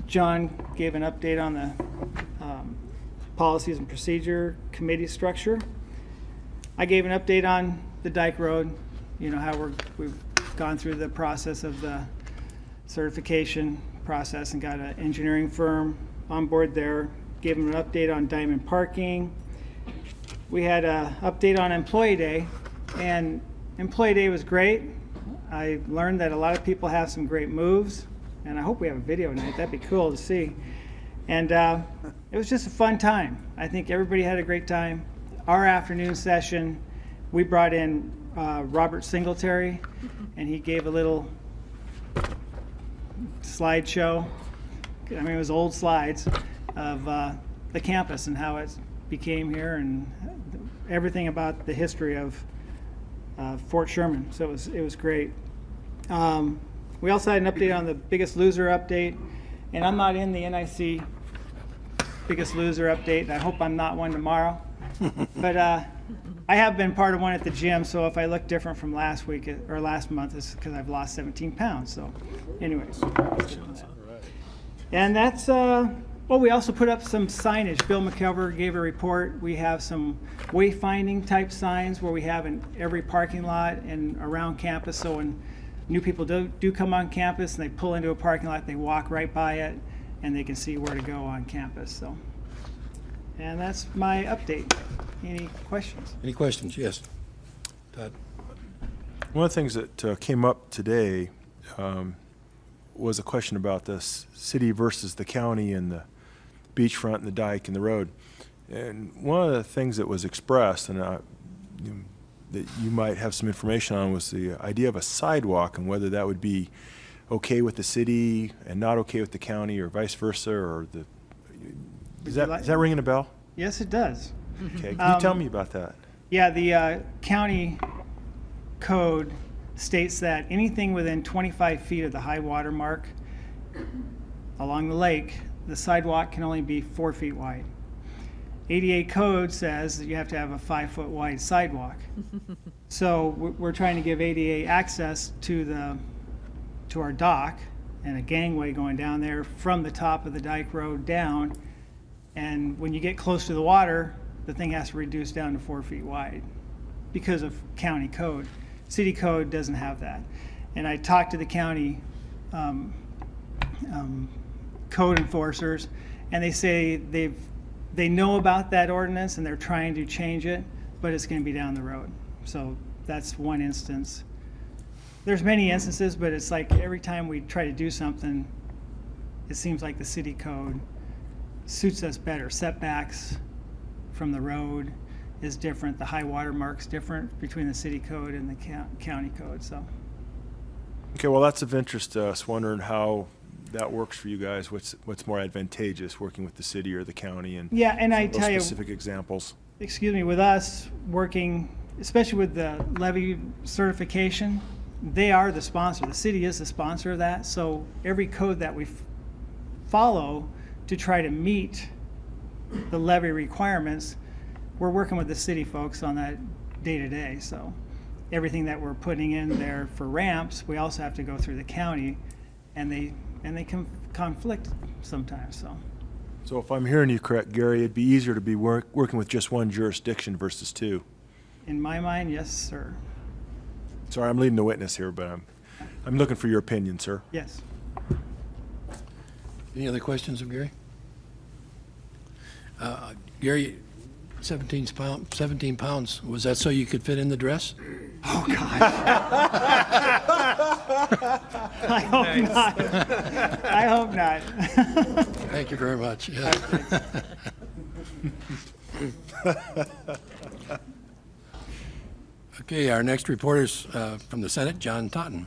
Speaker 10: John gave an update on the policies and procedure committee structure. I gave an update on the Dyke Road, how we've gone through the process of the certification process and got an engineering firm on board there. Gave them an update on Diamond Parking. We had an update on Employee Day, and Employee Day was great. I learned that a lot of people have some great moves, and I hope we have a video tonight. That'd be cool to see. And it was just a fun time. I think everybody had a great time. our afternoon session, we brought in Robert Singletary, and he gave a little slideshow. I mean, it was old slides of the campus and how it became here and everything about the history of Fort Sherman. So it was great. We also had an update on the Biggest Loser update, and I'm not in the NIC Biggest Loser update, and I hope I'm not one tomorrow. But I have been part of one at the gym, so if I look different from last week or last month, it's because I've lost 17 pounds. So anyways. And that's, well, we also put up some signage. Bill McKelver gave a report. We have some wayfinding type signs where we have in every parking lot and around campus. So when new people do come on campus and they pull into a parking lot, they walk right by it and they can see where to go on campus. So, and that's my update. Any questions?
Speaker 1: Any questions? Yes. Todd?
Speaker 8: One of the things that came up today was a question about the city versus the county and the beachfront and the dike and the road. And one of the things that was expressed and that you might have some information on was the idea of a sidewalk and whether that would be okay with the city and not okay with the county or vice versa, or the, is that ringing a bell?
Speaker 10: Yes, it does.
Speaker 8: Okay, can you tell me about that?
Speaker 10: Yeah, the county code states that anything within 25 feet of the high water mark along the lake, the sidewalk can only be 4 feet wide. ADA code says that you have to have a 5-foot wide sidewalk. So we're trying to give ADA access to our dock and a gangway going down there from the top of the dike road down. And when you get close to the water, the thing has to reduce down to 4 feet wide because of county code. City code doesn't have that. And I talked to the county code enforcers, and they say they know about that ordinance and they're trying to change it, but it's going to be down the road. So that's one instance. There's many instances, but it's like every time we try to do something, it seems like the city code suits us better. Setbacks from the road is different. The high water mark's different between the city code and the county code. So.
Speaker 8: Okay, well, that's of interest to us, wondering how that works for you guys. What's more advantageous, working with the city or the county, and
Speaker 10: yeah, and I tell you,
Speaker 8: specific examples.
Speaker 10: Excuse me, with us working, especially with the levy certification, they are the sponsor. The city is the sponsor of that. So every code that we follow to try to meet the levy requirements, we're working with the city folks on that day to day. So everything that we're putting in there for ramps, we also have to go through the county, and they can conflict sometimes.
Speaker 8: So if I'm hearing you correct, Gary, it'd be easier to be working with just one jurisdiction versus two.
Speaker 10: In my mind, yes, sir.
Speaker 8: Sorry, I'm leading the witness here, but I'm looking for your opinion, sir.
Speaker 10: Yes.
Speaker 1: Any other questions of Gary? Gary, 17 pounds, was that so you could fit in the dress?
Speaker 10: Oh, God. I hope not. I hope not.
Speaker 1: Thank you very much. Yeah. Okay, our next report is from the Senate, John Totten.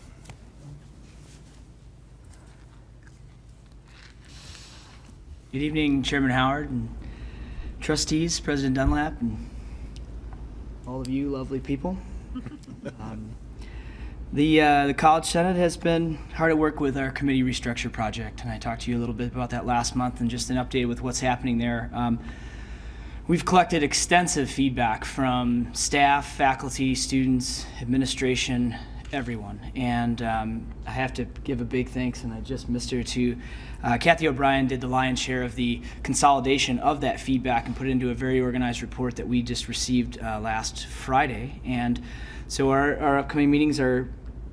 Speaker 11: Good evening, Chairman Howard and trustees, President Dunlap, and all of you lovely people. The College Senate has been hard at work with our committee restructure project, and I talked to you a little bit about that last month, and just an update with what's happening there. We've collected extensive feedback from staff, faculty, students, administration, everyone, and I have to give a big thanks, and I just missed her, to Kathy O'Brien. Did the lion's share of the consolidation of that feedback and put it into a very organized report that we just received last Friday. And so our upcoming meetings are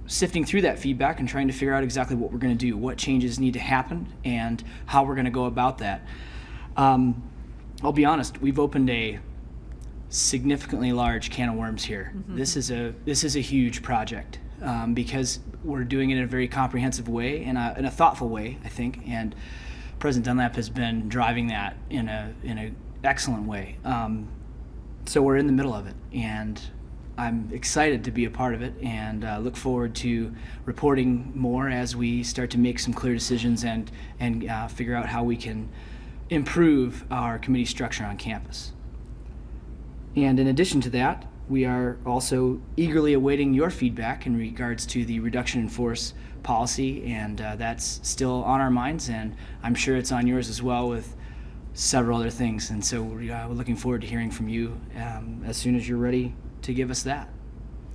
Speaker 11: sifting through that feedback and trying to figure out exactly what we're going to do, what changes need to happen, and how we're going to go about that. I'll be honest, we've opened a significantly large can of worms here. Mm-hmm. This is a huge project because we're doing it in a very comprehensive way and in a thoughtful way, I think. And President Dunlap has been driving that in an excellent way. So we're in the middle of it, and I'm excited to be a part of it, and look forward to reporting more as we start to make some clear decisions and figure out how we can improve our committee structure on campus. And in addition to that, we are also eagerly awaiting your feedback in regards to the reduction in force policy, and that's still on our minds, and I'm sure it's on yours as well with several other things. And so we're looking forward to hearing from you as soon as you're ready to give us that.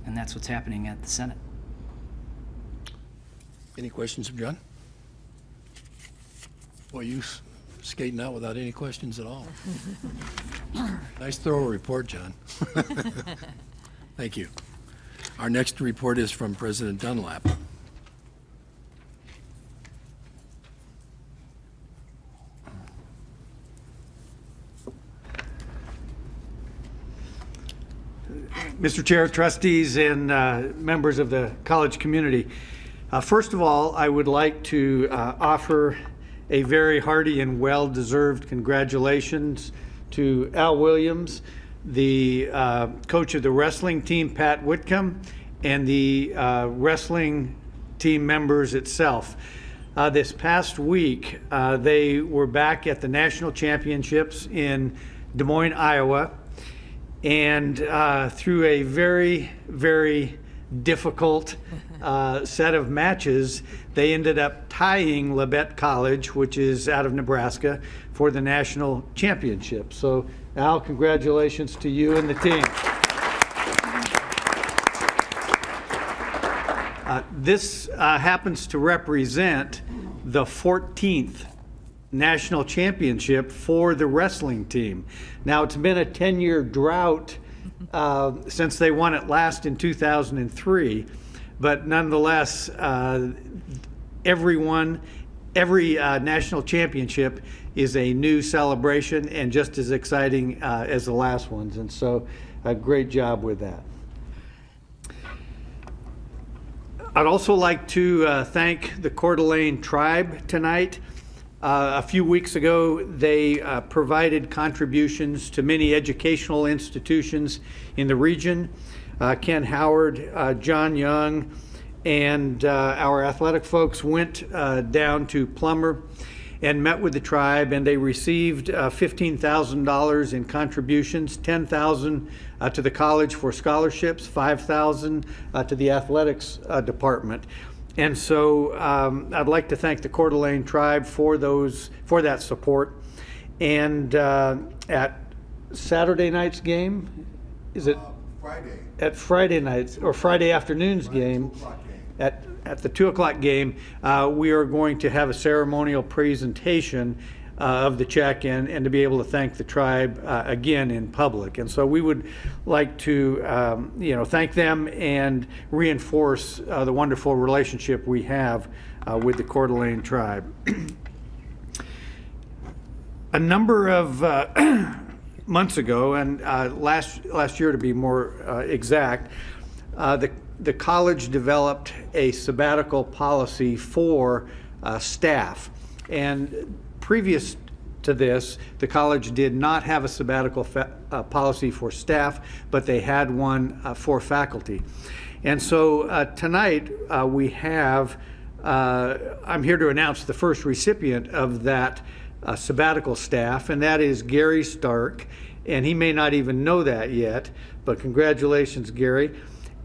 Speaker 11: And that's what's happening at the Senate.
Speaker 1: Any questions of John? Well, you skating out without any questions at all. Nice thorough report, John. Thank you. Our next report is from President Dunlap.
Speaker 4: Mr. Chair, trustees, and members of the college community. First of all, I would like to offer a very hearty and well-deserved congratulations to Al Williams, the coach of the wrestling team, Pat Whitcomb, and the wrestling team members itself. This past week, they were back at the national championships in Des Moines, Iowa, and through a very, very difficult set of matches, they ended up tying Labette College, which is out of Nebraska, for the national championship. So, Al, congratulations to you and the team. This happens to represent the 14th national championship for the wrestling team. Now, it's been a 10-year drought since they won it last in 2003, but nonetheless, every national championship is a new celebration and just as exciting as the last ones, and so a great job with that. I'd also like to thank the Coeur d'Alene tribe tonight. A few weeks ago, they provided contributions to many educational institutions in the region. Ken Howard, John Young, and our athletic folks went down to Plummer and met with the tribe, and they received $15,000 in contributions, $10,000 to the college for scholarships, $5,000 to the athletics department. And so I'd like to thank the Coeur d'Alene tribe for that support. And at Saturday night's game, is it?
Speaker 8: Friday.
Speaker 4: At Friday night's or Friday afternoon's game, at the 2 o'clock game, we are going to have a ceremonial presentation of the check and to be able to thank the tribe again in public. And so we would like to thank them and reinforce the wonderful relationship we have with the Coeur d'Alene tribe. A number of months ago, and last year to be more exact, the college developed a sabbatical policy for staff. And previous to this, the college did not have a sabbatical policy for staff, but they had one for faculty. And so tonight we have, I'm here to announce the first recipient of that sabbatical staff, and that is Gary Stark. And he may not even know that yet, but congratulations, Gary.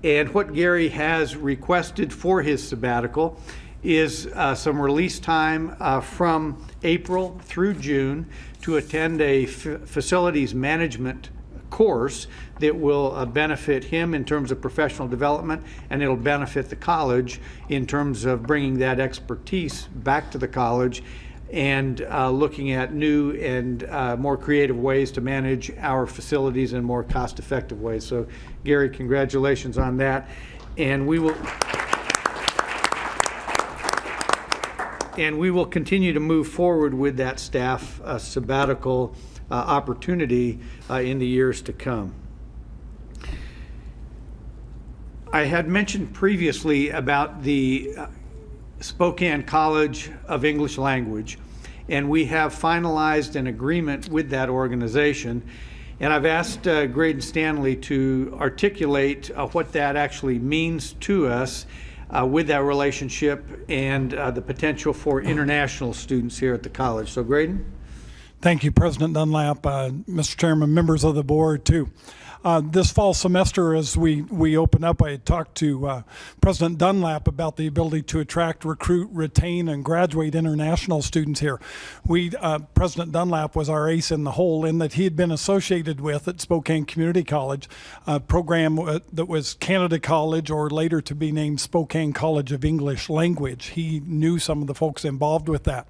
Speaker 4: And what Gary has requested for his sabbatical is some release time from April through June to attend a facilities management course that will benefit him in terms of professional development, and it'll benefit the college in terms of bringing that expertise back to the college and looking at new and more creative ways to manage our facilities in more cost-effective ways. So, Gary, congratulations on that. And we will continue to move forward with that staff sabbatical opportunity in the years to come. I had mentioned previously about the Spokane College of English Language, and we have finalized an agreement with that organization. And I've asked Graydon Stanley to articulate what that actually means to us with that relationship and the potential for international students here at the college. So Graydon?
Speaker 12: Thank you, President Dunlap, Mr. Chairman, members of the board, too. This fall semester, as we open up, I talked to President Dunlap about the ability to attract, recruit, retain, and graduate international students here. President Dunlap was our ace in the hole in that he had been associated with at Spokane Community College, a program that was Canada College, or later to be named Spokane College of English Language. He knew some of the folks involved with that.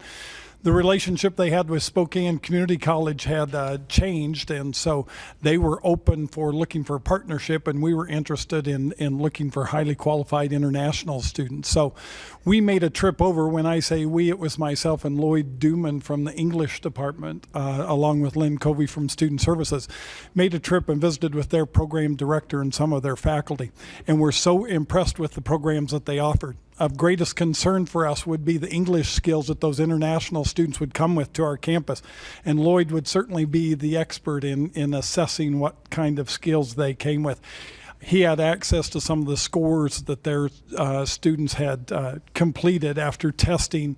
Speaker 12: The relationship they had with Spokane Community College had changed, and so they were open for looking for a partnership, and we were interested in looking for highly qualified international students. So we made a trip over. When I say we, it was myself and Lloyd Duman from the English department, along with Lynn Covey from Student Services, made a trip and visited with their program director and some of their faculty, and we're so impressed with the programs that they offered. Of greatest concern for us would be the English skills that those international students would come with to our campus. And Lloyd would certainly be the expert in assessing what kind of skills they came with. He had access to some of the scores that their students had completed after testing,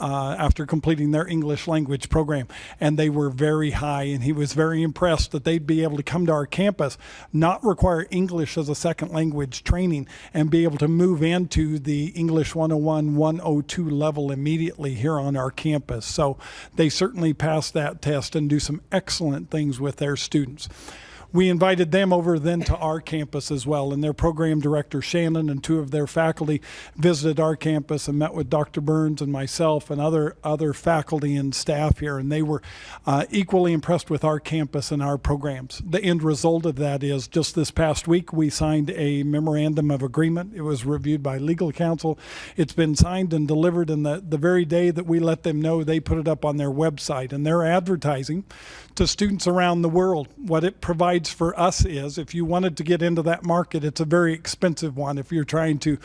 Speaker 12: after completing their English language program, and they were very high, and he was very impressed that they'd be able to come to our campus, not require English as a second language training, and be able to move into the English 101, 102 level immediately here on our campus. So they certainly passed that test and do some excellent things with their students. We invited them over then to our campus as well, and their program director, Shannon, and two of their faculty visited our campus and met with Dr. Burns and myself and other faculty and staff here, and they were equally impressed with our campus and our programs. The end result of that is just this past week we signed a memorandum of agreement. It was reviewed by legal counsel. It's been signed and delivered, and the very day that we let them know, they put it up on their website, and they're advertising to students around the world. What it provides for us is, if you wanted to get into that market, it's a very expensive one if you're trying to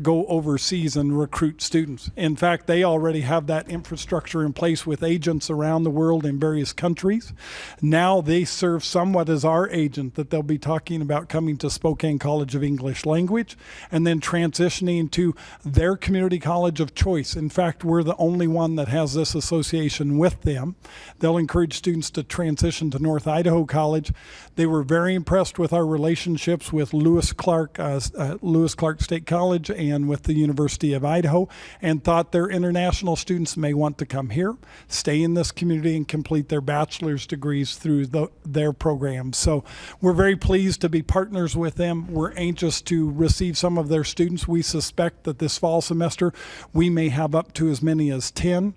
Speaker 12: go overseas and recruit students. In fact, they already have that infrastructure in place with agents around the world in various countries. Now they serve somewhat as our agent, that they'll be talking about coming to Spokane College of English Language and then transitioning to their community college of choice. In fact, we're the only one that has this association with them. They'll encourage students to transition to North Idaho College. They were very impressed with our relationships with Lewis Clark State College and with the University of Idaho, and thought their international students may want to come here, stay in this community, and complete their bachelor's degrees through their programs. So we're very pleased to be partners with them. We're anxious to receive some of their students. We suspect that this fall semester we may have up to as many as 10.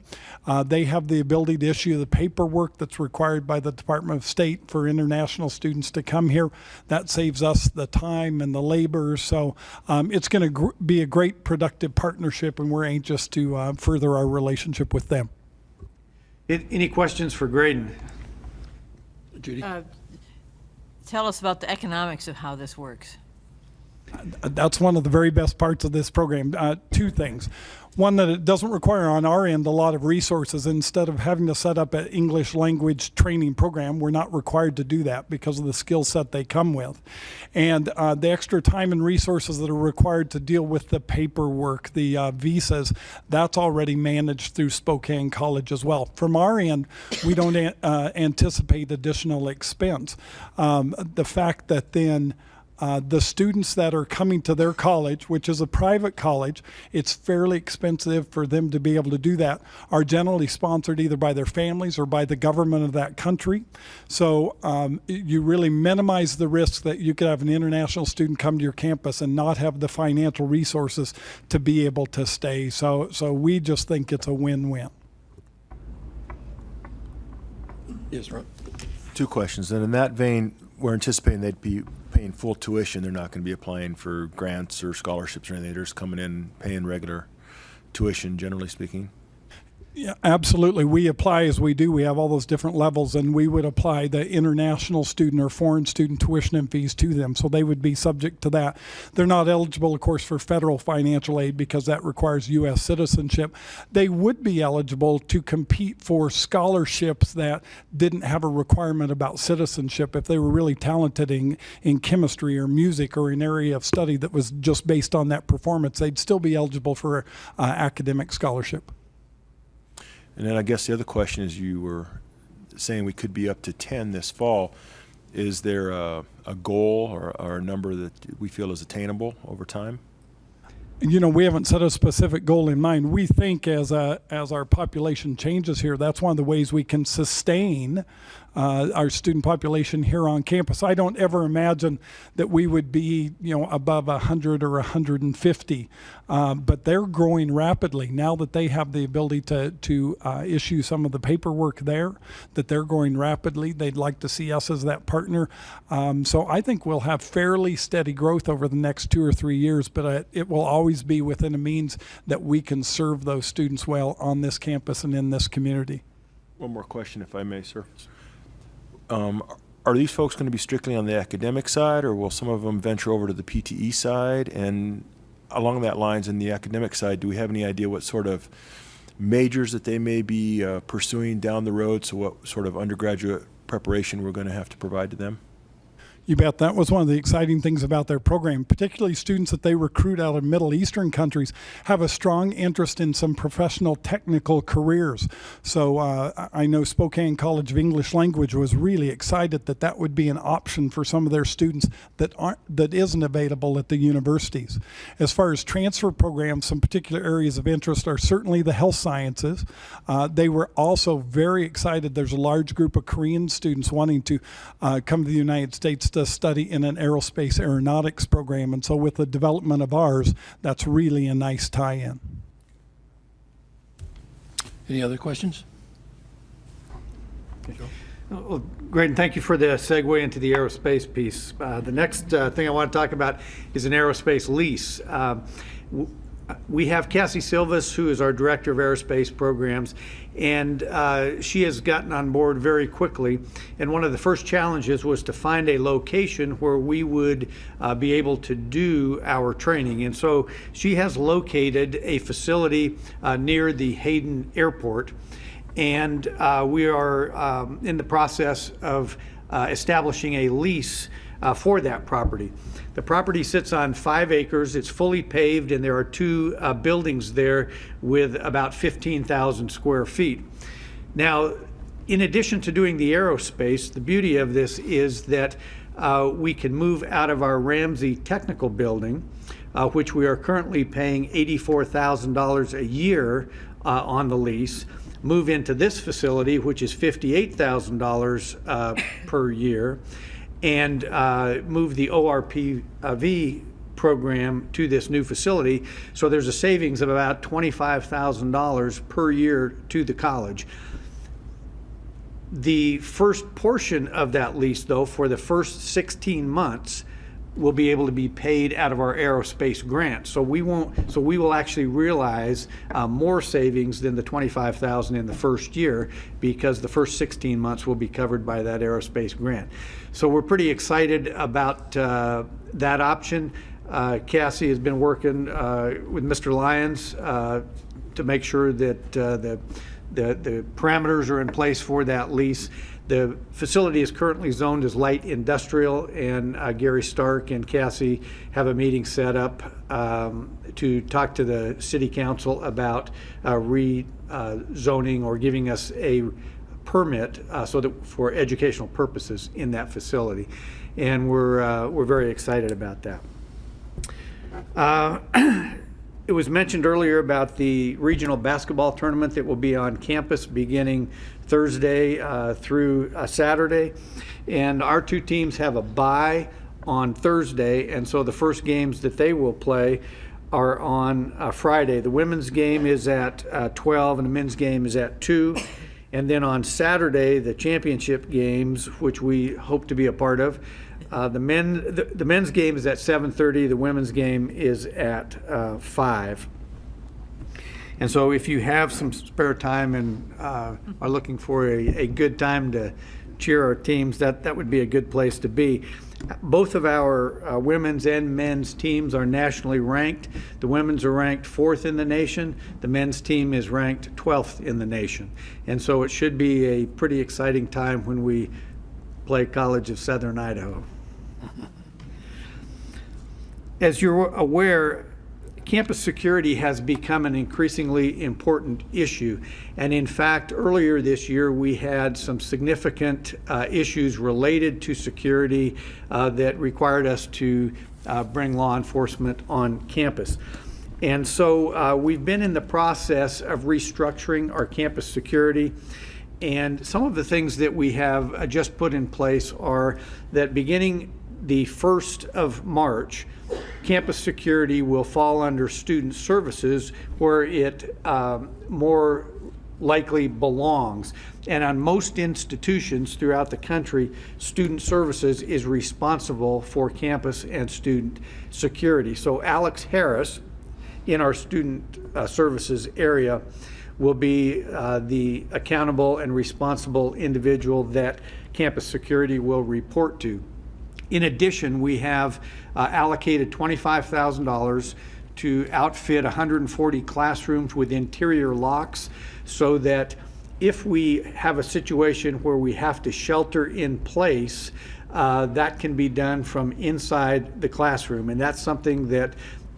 Speaker 12: They have the ability to issue the paperwork that's required by the Department of State for international students to come here. That saves us the time and the labor. So it's going to be a great productive partnership, and we're anxious to further our relationship with them.
Speaker 4: Any questions for Graydon?
Speaker 1: Judy?
Speaker 2: Tell us about the economics of how this works.
Speaker 12: That's one of the very best parts of this program. Two things. One, that it doesn't require on our end a lot of resources. Instead of having to set up an English language training program, we're not required to do that because of the skill set they come with. And the extra time and resources that are required to deal with the paperwork, the visas, that's already managed through Spokane College as well. From our end, we don't anticipate additional expense. The fact that then the students that are coming to their college, which is a private college, it's fairly expensive for them to be able to do that, are generally sponsored either by their families or by the government of that country. So you really minimize the risk that you could have an international student come to your campus and not have the financial resources to be able to stay. So we just think it's a win-win.
Speaker 1: Yes, Ron?
Speaker 8: Two questions. And in that vein, we're anticipating they'd be paying full tuition. They're not going to be applying for grants or scholarships or anything. They're just coming in paying regular tuition, generally speaking.
Speaker 12: Yeah, absolutely. We apply as we do. We have all those different levels, and we would apply the international student or foreign student tuition and fees to them. So they would be subject to that. They're not eligible, of course, for federal financial aid because that requires U.S. citizenship. They would be eligible to compete for scholarships that didn't have a requirement about citizenship. If they were really talented in chemistry or music or an area of study that was just based on that performance, they'd still be eligible for academic scholarship.
Speaker 8: And then I guess the other question is, you were saying we could be up to 10 this fall. Is there a goal or a number that we feel is attainable over time?
Speaker 12: You know, we haven't set a specific goal in mind. We think as our population changes here, that's one of the ways we can sustain our student population here on campus. I don't ever imagine that we would be, above 100 or 150, but they're growing rapidly now that they have the ability to issue some of the paperwork there, that they're growing rapidly. They'd like to see us as that partner. So I think we'll have fairly steady growth over the next 2 or 3 years, but it will always be within a means that we can serve those students well on this campus and in this community.
Speaker 8: One more question, if I may, sir. Are these folks going to be strictly on the academic side, or will some of them venture over to the PTE side? And along that lines, in the academic side, do we have any idea what sort of majors that they may be pursuing down the road? So what sort of undergraduate preparation we're going to have to provide to them?
Speaker 12: You bet. That was one of the exciting things about their program. Particularly students that they recruit out of Middle Eastern countries have a strong interest in some professional technical careers. So I know Spokane College of English Language was really excited that that would be an option for some of their students that isn't available at the universities. As far as transfer programs, some particular areas of interest are certainly the health sciences. They were also very excited. There's a large group of Korean students wanting to come to the United States to study in an aerospace aeronautics program, and so with the development of ours, that's really a nice tie-in.
Speaker 1: Any other questions?
Speaker 4: Well, great, and thank you for the segue into the aerospace piece. The next thing I want to talk about is an aerospace lease. We have Cassie Silvas, who is our Director of Aerospace Programs, and she has gotten on board very quickly. And one of the first challenges was to find a location where we would be able to do our training. And so she has located a facility near the Hayden Airport, and we are in the process of establishing a lease for that property. The property sits on 5 acres. It's fully paved, and there are 2 buildings there with about 15,000 square feet. Now, in addition to doing the aerospace, the beauty of this is that we can move out of our Ramsey Technical Building, which we are currently paying $84,000 a year on the lease, move into this facility, which is $58,000 per year, and move the ORPV program to this new facility. So there's a savings of about $25,000 per year to the college. The first portion of that lease, though, for the first 16 months, will be able to be paid out of our aerospace grant. So we will actually realize more savings than the $25,000 in the first year, because the first 16 months will be covered by that aerospace grant. So we're pretty excited about that option. Cassie has been working with Mr. Lyons to make sure that the parameters are in place for that lease. The facility is currently zoned as light industrial, and Gary Stark and Cassie have a meeting set up to talk to the city council about rezoning or giving us a permit so that for educational purposes in that facility. And we're very excited about that. It was mentioned earlier about the regional basketball tournament that will be on campus beginning Thursday through Saturday. And our 2 teams have a bye on Thursday, and so the first games that they will play are on Friday. The women's game is at 12 and the men's game is at 2. And then on Saturday, the championship games, which we hope to be a part of, the men's game is at 7:30. The women's game is at 5. And so if you have some spare time and are looking for a good time to cheer our teams, that would be a good place to be. Both of our women's and men's teams are nationally ranked. The women's are ranked 4th in the nation. The men's team is ranked 12th in the nation. And so it should be a pretty exciting time when we play College of Southern Idaho. As you're aware, campus security has become an increasingly important issue. And in fact, earlier this year, we had some significant issues related to security that required us to bring law enforcement on campus. And so we've been in the process of restructuring our campus security. And some of the things that we have just put in place are that beginning the 1st of March, campus security will fall under student services, where it more likely belongs. And on most institutions throughout the country, student services is responsible for campus and student security. So Alex Harris, in our student services area, will be the accountable and responsible individual that campus security will report to. In addition, we have allocated $25,000 to outfit 140 classrooms with interior locks, so that if we have a situation where we have to shelter in place, that can be done from inside the classroom. And that's something that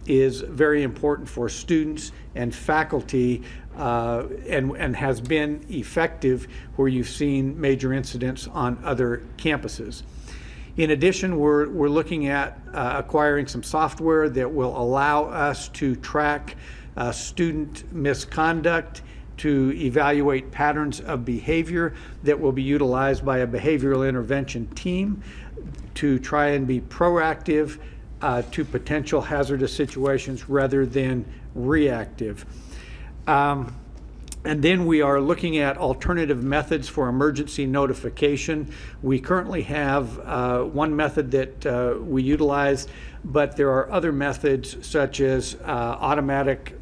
Speaker 4: is very important for students and faculty, and has been effective where you've seen major incidents on other campuses. In addition, we're looking at acquiring some software that will allow us to track student misconduct, to evaluate patterns of behavior that will be utilized by a behavioral intervention team to try and be proactive to potential hazardous situations rather than reactive. And then we are looking at alternative methods for emergency notification. We currently have one method that we utilize, but there are other methods such as automatic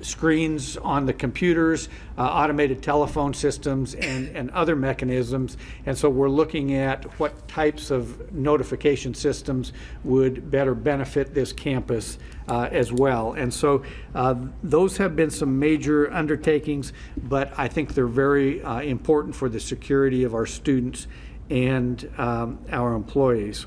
Speaker 4: screens on the computers, automated telephone systems, and other mechanisms. And so we're looking at what types of notification systems would better benefit this campus as well. And so those have been some major undertakings, but I think they're very important for the security of our students and our employees.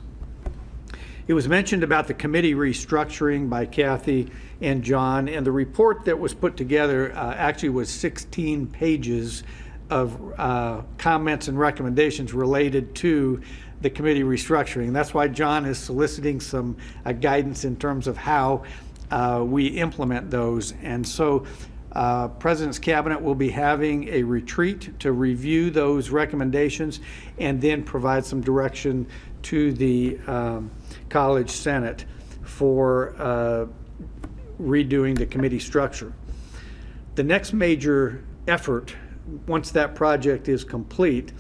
Speaker 4: It was mentioned about the committee restructuring by Kathy and John, and the report that was put together actually was 16 pages of comments and recommendations related to the committee restructuring. That's why John is soliciting some guidance in terms of how we implement those. And so President's Cabinet will be having a retreat to review those recommendations and then provide some direction to the College Senate for redoing the committee structure. The next major effort, once that project is complete,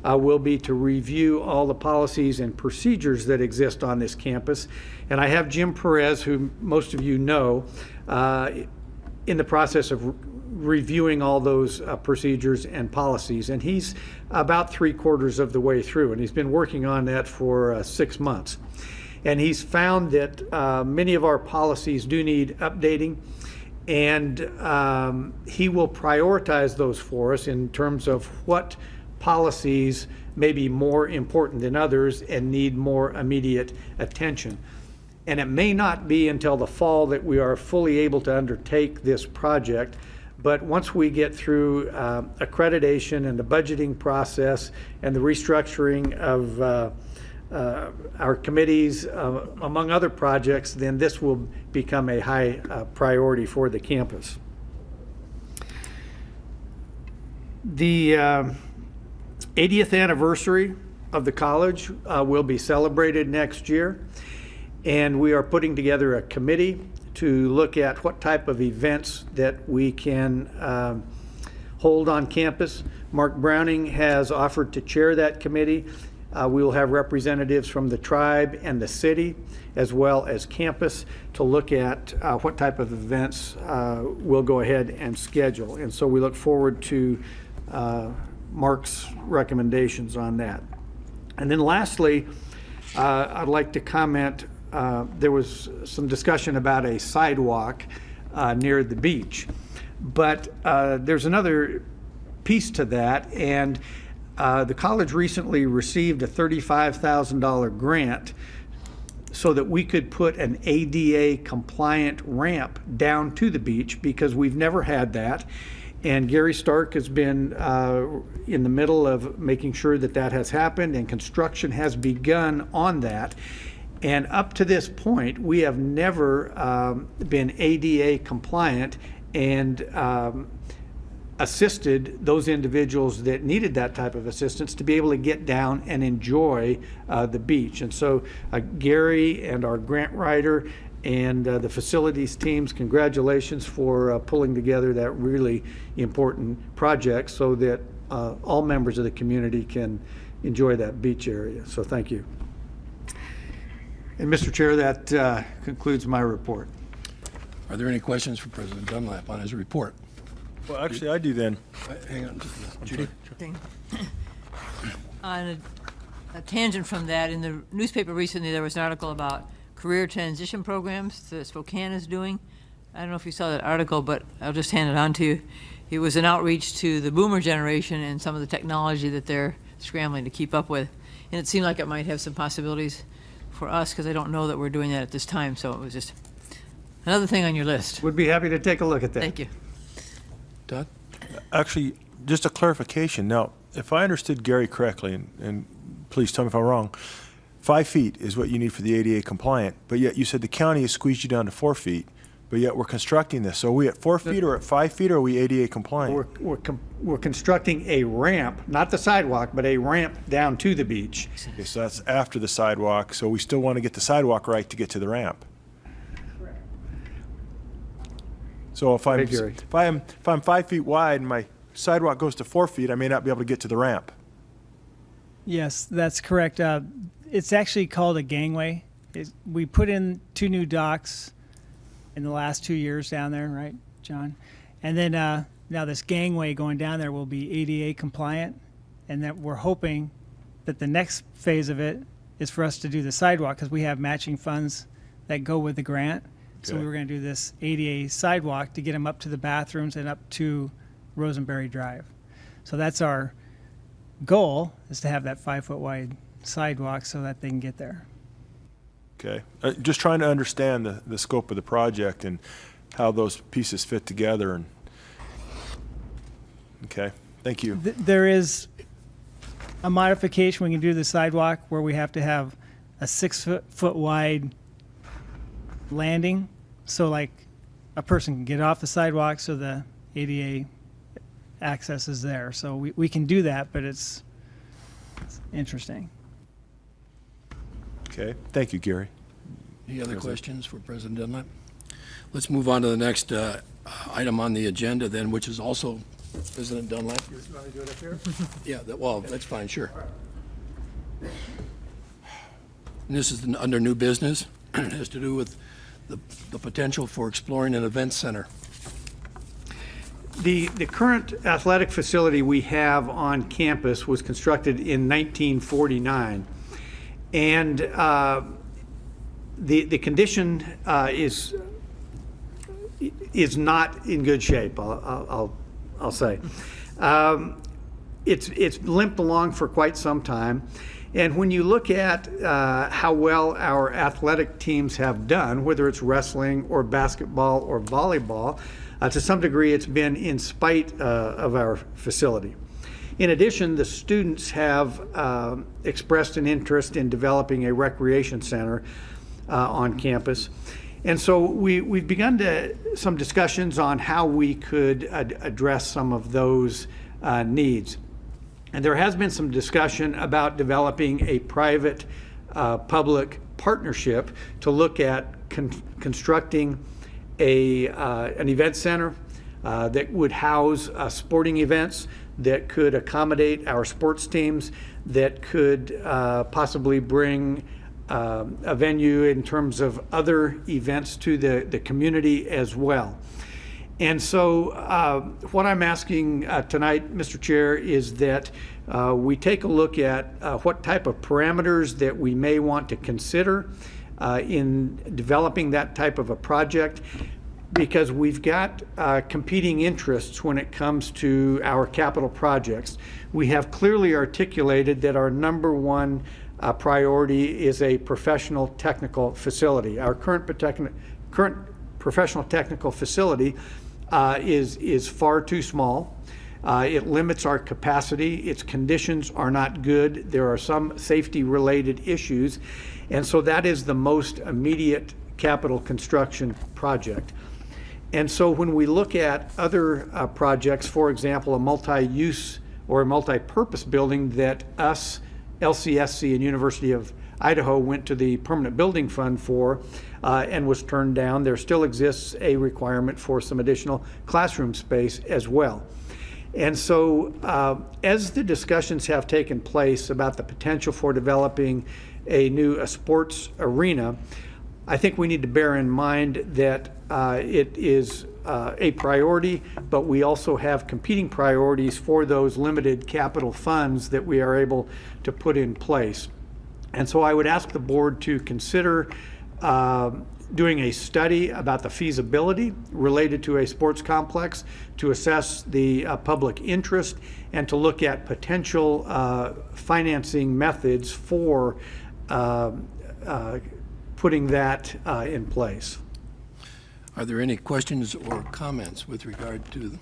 Speaker 4: will be to review all the policies and procedures that exist on this campus. And I have Jim Perez, who most of you know, in the process of reviewing all those procedures and policies. And he's about 3/4 of the way through, and he's been working on that for 6 months. And he's found that many of our policies do need updating, and he will prioritize those for us in terms of what policies may be more important than others and need more immediate attention. And it may not be until the fall that we are fully able to undertake this project, but once we get through accreditation and the budgeting process and the restructuring of our committees, among other projects, then this will become a high priority for the campus. The 80th anniversary of the college will be celebrated next year, and we are putting together a committee to look at what type of events that we can hold on campus. Mark Browning has offered to chair that committee. We will have representatives from the tribe and the city, as well as campus, to look at what type of events we'll go ahead and schedule. And so we look forward to Mark's recommendations on that. And then lastly, I'd like to comment, there was some discussion about a sidewalk near the beach. But there's another piece to that, and the college recently received a $35,000 grant so that we could put an ADA compliant ramp down to the beach, because we've never had that. And Gary Stark has been in the middle of making sure that that has happened, and construction has begun on that. And up to this point, we have never been ADA compliant and assisted those individuals that needed that type of assistance to be able to get down and enjoy the beach. And so Gary and our grant writer and the facilities teams, congratulations for pulling together that really important project so that all members of the community can enjoy that beach area. So thank you. And Mr. Chair, that concludes my report.
Speaker 1: Are there any questions for President Dunlap on his report?
Speaker 8: Well, actually, I do then.
Speaker 1: Hang on, just a minute. Judy?
Speaker 2: Thing. On a tangent from that, in the newspaper recently, there was an article about career transition programs that Spokane is doing. I don't know if you saw that article, but I'll just hand it on to you. It was an outreach to the boomer generation and some of the technology that they're scrambling to keep up with. And it seemed like it might have some possibilities for us, because I don't know that we're doing that at this time, so it was just another thing on your list.
Speaker 4: Would be happy to take a look at that.
Speaker 2: Thank you.
Speaker 1: Todd?
Speaker 8: Actually, just a clarification. Now, if I understood Gary correctly, and please tell me if I'm wrong, 5 feet is what you need for the ADA compliant, but yet you said the county has squeezed you down to 4 feet, but yet we're constructing this. So are we at 4 feet or at 5 feet, or are we ADA compliant?
Speaker 4: We're constructing a ramp, not the sidewalk, but a ramp down to the beach.
Speaker 8: Okay, so that's after the sidewalk, so we still want to get the sidewalk right to get to the ramp. So if I'm 5 feet wide and my sidewalk goes to 4 feet, I may not be able to get to the ramp.
Speaker 10: Yes, that's correct. It's actually called a gangway. We put in 2 new docks in the last 2 years down there, right, John? And then now this gangway going down there will be ADA compliant, and that we're hoping that the next phase of it is for us to do the sidewalk, because we have matching funds that go with the grant. So we were going to do this ADA sidewalk to get them up to the bathrooms and up to Rosenberry Drive. So that's our goal, is to have that 5 foot wide sidewalk so that they can get there.
Speaker 8: Okay, just trying to understand the scope of the project and how those pieces fit together. And okay, thank you.
Speaker 10: There is a modification. We can do the sidewalk where we have to have a 6 foot wide landing, so like a person can get off the sidewalk, so the ADA access is there. So we can do that, but it's interesting.
Speaker 8: Okay, thank you, Gary.
Speaker 1: Any other questions for President Dunlap? Let's move on to the next item on the agenda then, which is also President Dunlap. You want to do it up here? Yeah, well, that's fine, sure. And this is under new business. It has to do with the potential for exploring an event center.
Speaker 4: The current athletic facility we have on campus was constructed in 1949, and the condition is not in good shape. I'll say it's limped along for quite some time. And when you look at how well our athletic teams have done, whether it's wrestling or basketball or volleyball, to some degree it's been in spite of our facility. In addition, the students have expressed an interest in developing a recreation center on campus. And so we've begun some discussions on how we could address some of those needs. And there has been some discussion about developing a private-public partnership to look at constructing an event center that would house sporting events that could accommodate our sports teams, that could possibly bring a venue in terms of other events to the community as well. And so what I'm asking tonight, Mr. Chair, is that we take a look at what type of parameters that we may want to consider in developing that type of a project, because we've got competing interests when it comes to our capital projects. We have clearly articulated that our number one priority is a professional technical facility. Our current professional technical facility is far too small. It limits our capacity. Its conditions are not good. There are some safety-related issues. And so that is the most immediate capital construction project. And so when we look at other projects, for example, a multi-use or a multi-purpose building that us, LCSC and University of Idaho went to the Permanent Building Fund for and was turned down, there still exists a requirement for some additional classroom space as well. And so as the discussions have taken place about the potential for developing a sports arena, I think we need to bear in mind that it is a priority, but we also have competing priorities for those limited capital funds that we are able to put in place. And so I would ask the board to consider doing a study about the feasibility related to a sports complex, to assess the public interest, and to look at potential financing methods for putting that in place.
Speaker 1: Are there any questions or comments with regard to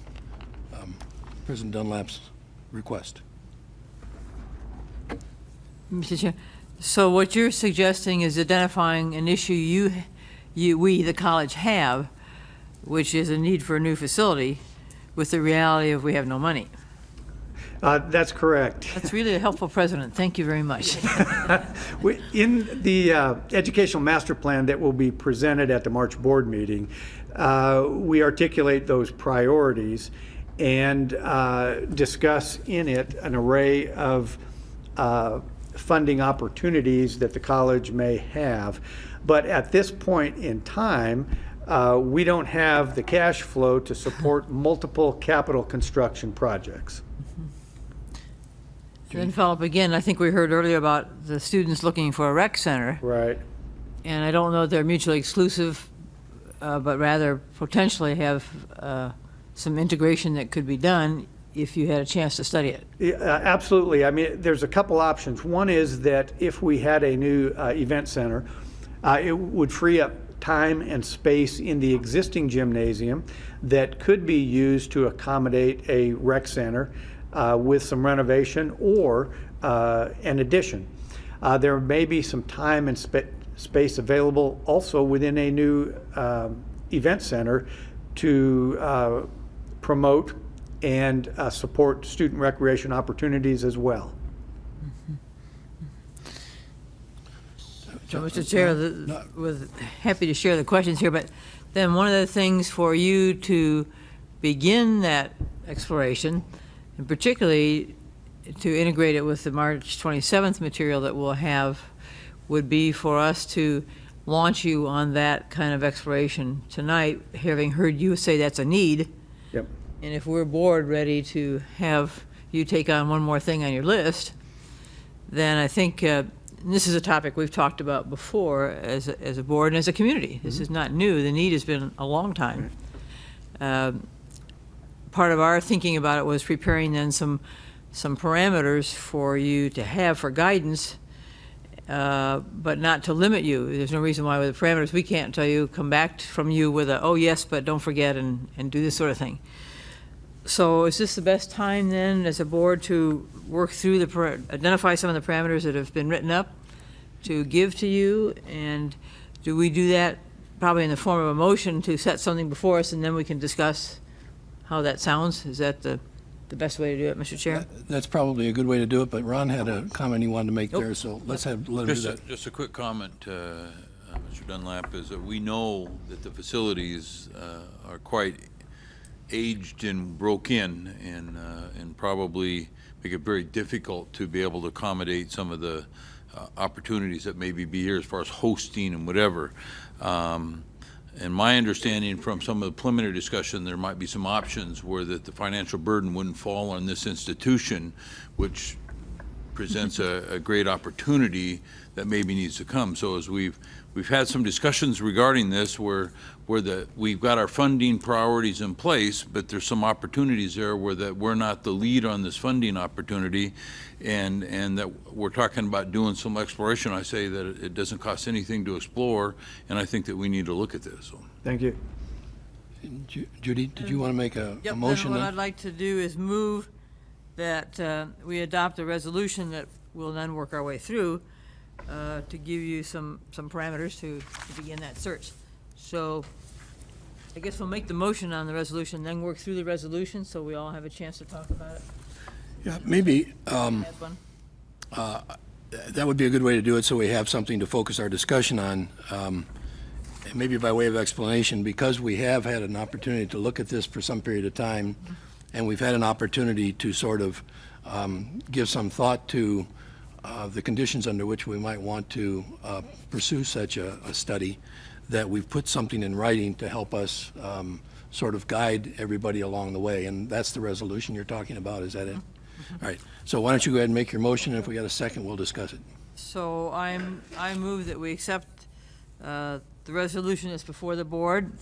Speaker 1: President Dunlap's request?
Speaker 2: Mr. Chair, so what you're suggesting is identifying an issue we, the college, have, which is a need for a new facility, with the reality of we have no money.
Speaker 4: That's correct.
Speaker 2: That's really a helpful president. Thank you very much.
Speaker 4: In the educational master plan that will be presented at the March board meeting, we articulate those priorities and discuss in it an array of funding opportunities that the college may have. But at this point in time, we don't have the cash flow to support multiple capital construction projects.
Speaker 2: Then follow up again, I think we heard earlier about the students looking for a rec center.
Speaker 4: Right.
Speaker 2: And I don't know if they're mutually exclusive, but rather potentially have some integration that could be done if you had a chance to study it.
Speaker 4: Yeah, absolutely. I mean, there's a couple options. One is that if we had a new event center, it would free up time and space in the existing gymnasium that could be used to accommodate a rec center with some renovation or an addition. There may be some time and space available also within a new event center to promote and support student recreation opportunities as well.
Speaker 2: So, Mr. Chair, happy to share the questions here, but then one of the things for you to begin that exploration, and particularly to integrate it with the March 27th material that we'll have, would be for us to launch you on that kind of exploration tonight, having heard you say that's a need.
Speaker 4: Yep.
Speaker 2: And if we're board ready to have you take on one more thing on your list, then I think this is a topic we've talked about before as a board and as a community. This is not new. The need has been a long time. Part of our thinking about it was preparing then some parameters for you to have for guidance, but not to limit you. There's no reason why with the parameters we can't tell you, come back from you with a, oh yes, but don't forget, and do this sort of thing. So is this the best time then as a board to work through identify some of the parameters that have been written up to give to you? And do we do that probably in the form of a motion to set something before us and then we can discuss how that sounds? Is that the best way to do it, Mr. Chair?
Speaker 1: That's probably a good way to do it, but Ron had a comment he wanted to make there, so let him do that.
Speaker 6: Just a quick comment, Mr. Dunlap, is that we know that the facilities are quite aged and broke in, and probably make it very difficult to be able to accommodate some of the opportunities that maybe be here as far as hosting and whatever. And my understanding from some of the preliminary discussion, there might be some options where that the financial burden wouldn't fall on this institution, which presents a great opportunity that maybe needs to come. So as we've had some discussions regarding this where we've got our funding priorities in place, but there's some opportunities there where that we're not the lead on this funding opportunity, and that we're talking about doing some exploration. I say that it doesn't cost anything to explore, and I think that we need to look at this. So.
Speaker 8: Thank you.
Speaker 1: Judy, did you want to make a
Speaker 2: Yep,
Speaker 1: motion?
Speaker 2: then what
Speaker 1: then?
Speaker 2: I'd like to do is move that we adopt a resolution that we'll then work our way through to give you some parameters to begin that search. So I guess we'll make the motion on the resolution, then work through the resolution, so we all have a chance to talk about it.
Speaker 1: Yeah, maybe
Speaker 2: Have fun.
Speaker 1: that would be a good way to do it, so we have something to focus our discussion on. And maybe by way of explanation, because we have had an opportunity to look at this for some period of time, and we've had an opportunity to sort of give some thought to the conditions under which we might want to pursue such a study, that we've put something in writing to help us sort of guide everybody along the way. And that's the resolution you're talking about, is that it? All right, so why don't you go ahead and make your motion, and if we got a second, we'll discuss it.
Speaker 2: So I move that we accept the resolution that's before the board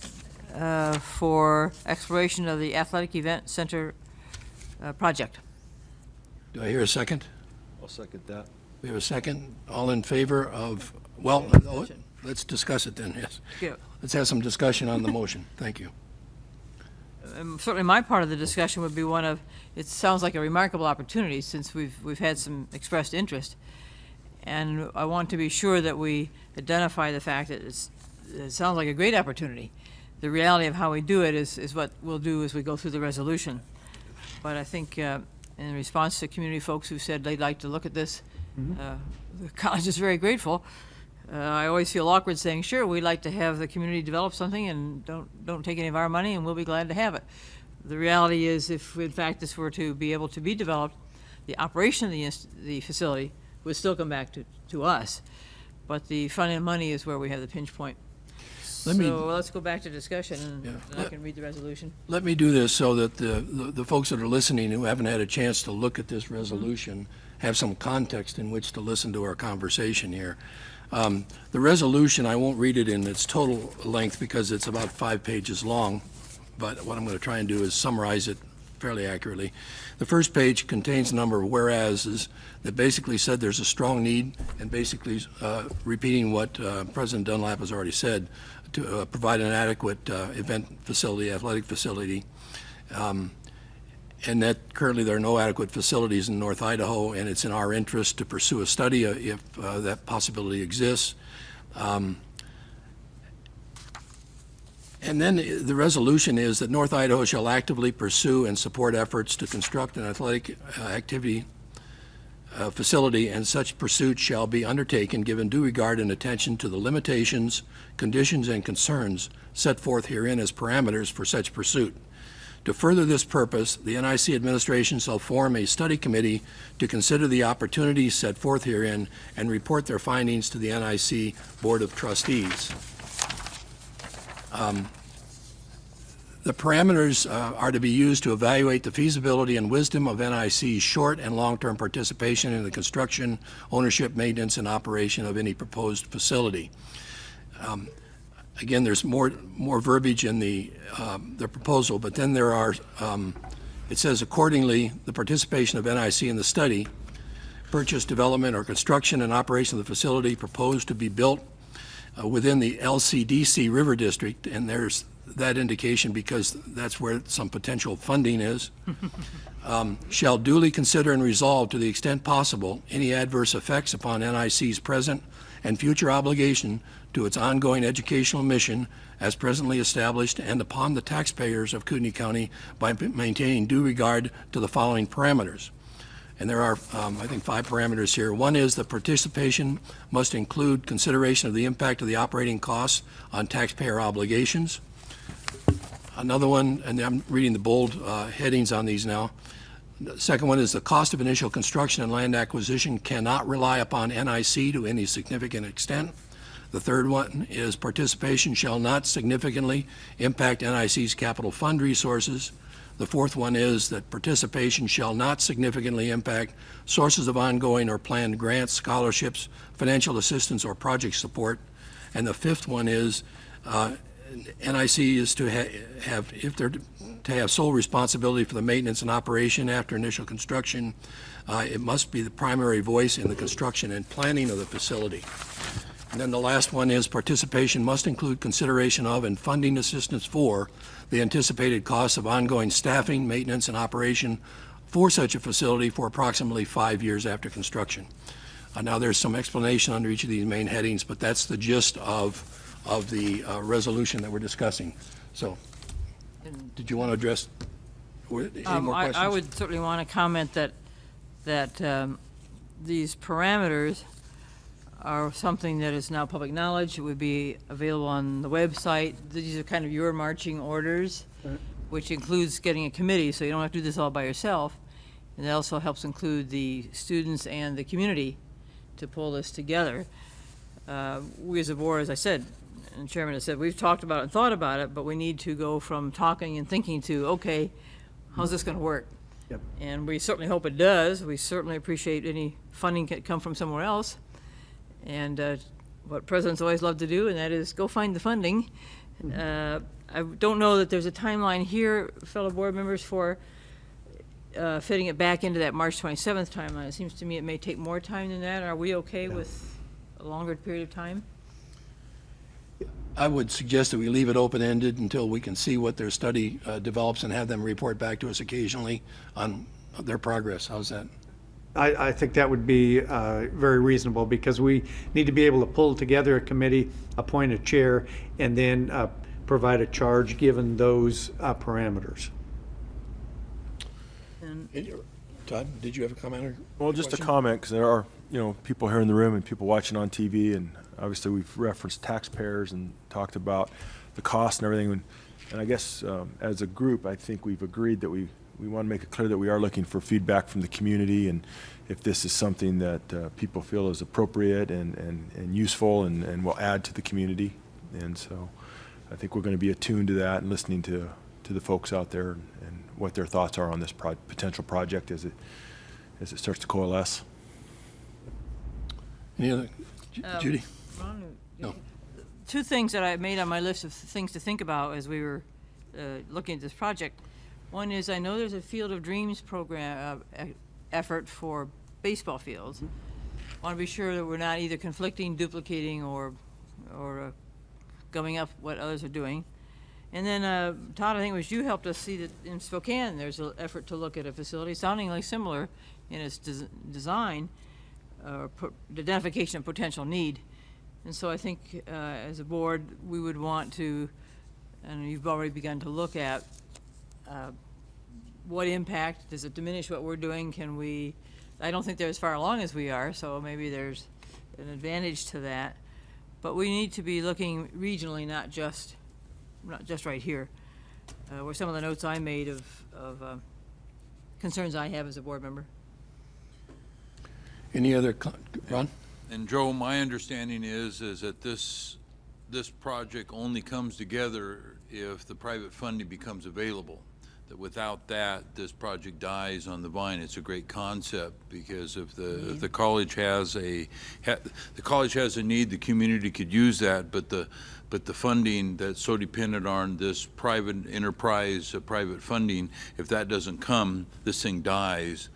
Speaker 2: for exploration of the Athletic Event Center project.
Speaker 1: Do I hear a second?
Speaker 8: I'll second that.
Speaker 1: We have a second. All in favor of, well, let's discuss it then, yes.
Speaker 2: Yeah.
Speaker 1: Let's have some discussion on the motion. Thank you.
Speaker 2: Certainly my part of the discussion would be one of, it sounds like a remarkable opportunity since we've had some expressed interest. And I want to be sure that we identify the fact that it sounds like a great opportunity. The reality of how we do it is what we'll do as we go through the resolution. But I think in response to community folks who said they'd like to look at this, the college is very grateful. I always feel awkward saying, sure, we'd like to have the community develop something and don't take any of our money and we'll be glad to have it. The reality is if in fact this were to be able to be developed, the operation of the facility would still come back to us. But the front-end money is where we have the pinch point. So let's go back to discussion and I can read the resolution.
Speaker 1: Let me do this so that the folks that are listening who haven't had a chance to look at this resolution have some context in which to listen to our conversation here. The resolution, I won't read it in its total length because it's about 5 pages long, but what I'm going to try and do is summarize it fairly accurately. The first page contains a number of whereases that basically said there's a strong need, and basically repeating what President Dunlap has already said, to provide an adequate event facility, athletic facility, and that currently there are no adequate facilities in North Idaho, and it's in our interest to pursue a study if that possibility exists. And then the resolution is that North Idaho shall actively pursue and support efforts to construct an athletic activity facility, and such pursuit shall be undertaken given due regard and attention to the limitations, conditions, and concerns set forth herein as parameters for such pursuit. To further this purpose, the NIC administration shall form a study committee to consider the opportunities set forth herein and report their findings to the NIC Board of Trustees. The parameters are to be used to evaluate the feasibility and wisdom of NIC's short and long-term participation in the construction, ownership, maintenance, and operation of any proposed facility. Again, there's more verbiage in the proposal, but then there are, it says accordingly, the participation of NIC in the study, purchase, development, or construction and operation of the facility proposed to be built within the LCDC River District, and there's that indication because that's where some potential funding is, shall duly consider and resolve to the extent possible any adverse effects upon NIC's present and future obligation to its ongoing educational mission as presently established and upon the taxpayers of Kootenai County by maintaining due regard to the following parameters. And there are, I think, 5 parameters here. One is the participation must include consideration of the impact of the operating costs on taxpayer obligations. Another one, and I'm reading the bold headings on these now. The second one is the cost of initial construction and land acquisition cannot rely upon NIC to any significant extent. The third one is participation shall not significantly impact NIC's capital fund resources. The fourth one is that participation shall not significantly impact sources of ongoing or planned grants, scholarships, financial assistance, or project support. And the fifth one is NIC is to have, if they're to have sole responsibility for the maintenance and operation after initial construction, it must be the primary voice in the construction and planning of the facility. And then the last one is participation must include consideration of and funding assistance for the anticipated costs of ongoing staffing, maintenance, and operation for such a facility for approximately 5 years after construction. Now there's some explanation under each of these main headings, but that's the gist of the resolution that we're discussing. So, did you want to address any more questions?
Speaker 2: I would certainly want to comment that these parameters are something that is now public knowledge. It would be available on the website. These are kind of your marching orders, which includes getting a committee, so you don't have to do this all by yourself. And it also helps include the students and the community to pull this together. We as a board, as I said, and the chairman has said, we've talked about it and thought about it, but we need to go from talking and thinking to, okay, how's this going to work?
Speaker 4: Yep.
Speaker 2: And we certainly hope it does. We certainly appreciate any funding can come from somewhere else. And what presidents always love to do, and that is go find the funding. I don't know that there's a timeline here, fellow board members, for fitting it back into that March 27th timeline. It seems to me it may take more time than that. Are we okay with a longer period of time?
Speaker 1: I would suggest that we leave it open-ended until we can see what their study develops and have them report back to us occasionally on their progress. How's that?
Speaker 4: I think that would be very reasonable, because we need to be able to pull together a committee, appoint a chair, and then provide a charge given those parameters.
Speaker 1: Todd, did you have a comment or
Speaker 8: Well, just
Speaker 1: question?
Speaker 8: a comment, because there are, people here in the room and people watching on TV, and obviously we've referenced taxpayers and talked about the cost and everything. And I guess as a group, I think we've agreed that we want to make it clear that we are looking for feedback from the community, and if this is something that people feel is appropriate and useful and will add to the community. And so I think we're going to be attuned to that and listening to the folks out there and what their thoughts are on this potential project as it starts to coalesce.
Speaker 1: Any other? Judy?
Speaker 2: Ron,
Speaker 1: No.
Speaker 2: Two things that I made on my list of things to think about as we were looking at this project. One is, I know there's a Field of Dreams program effort for baseball fields. Want to be sure that we're not either conflicting, duplicating, or gumming up what others are doing. And then, Todd, I think it was you helped us see that in Spokane there's an effort to look at a facility sounding like similar in its design, the identification of potential need. And so I think as a board, we would want to, and you've already begun to look at, what impact, does it diminish what we're doing? Can we, I don't think they're as far along as we are, so maybe there's an advantage to that. But we need to be looking regionally, not just right here. Were some of the notes I made of concerns I have as a board member.
Speaker 1: Any other, Ron?
Speaker 6: And Joe, my understanding is that this project only comes together if the private funding becomes available. That without that, this project dies on the vine. It's a great concept, because if the college has a need, the community could use that, but the funding that's so dependent on this private enterprise, private funding, if that doesn't come, this thing dies.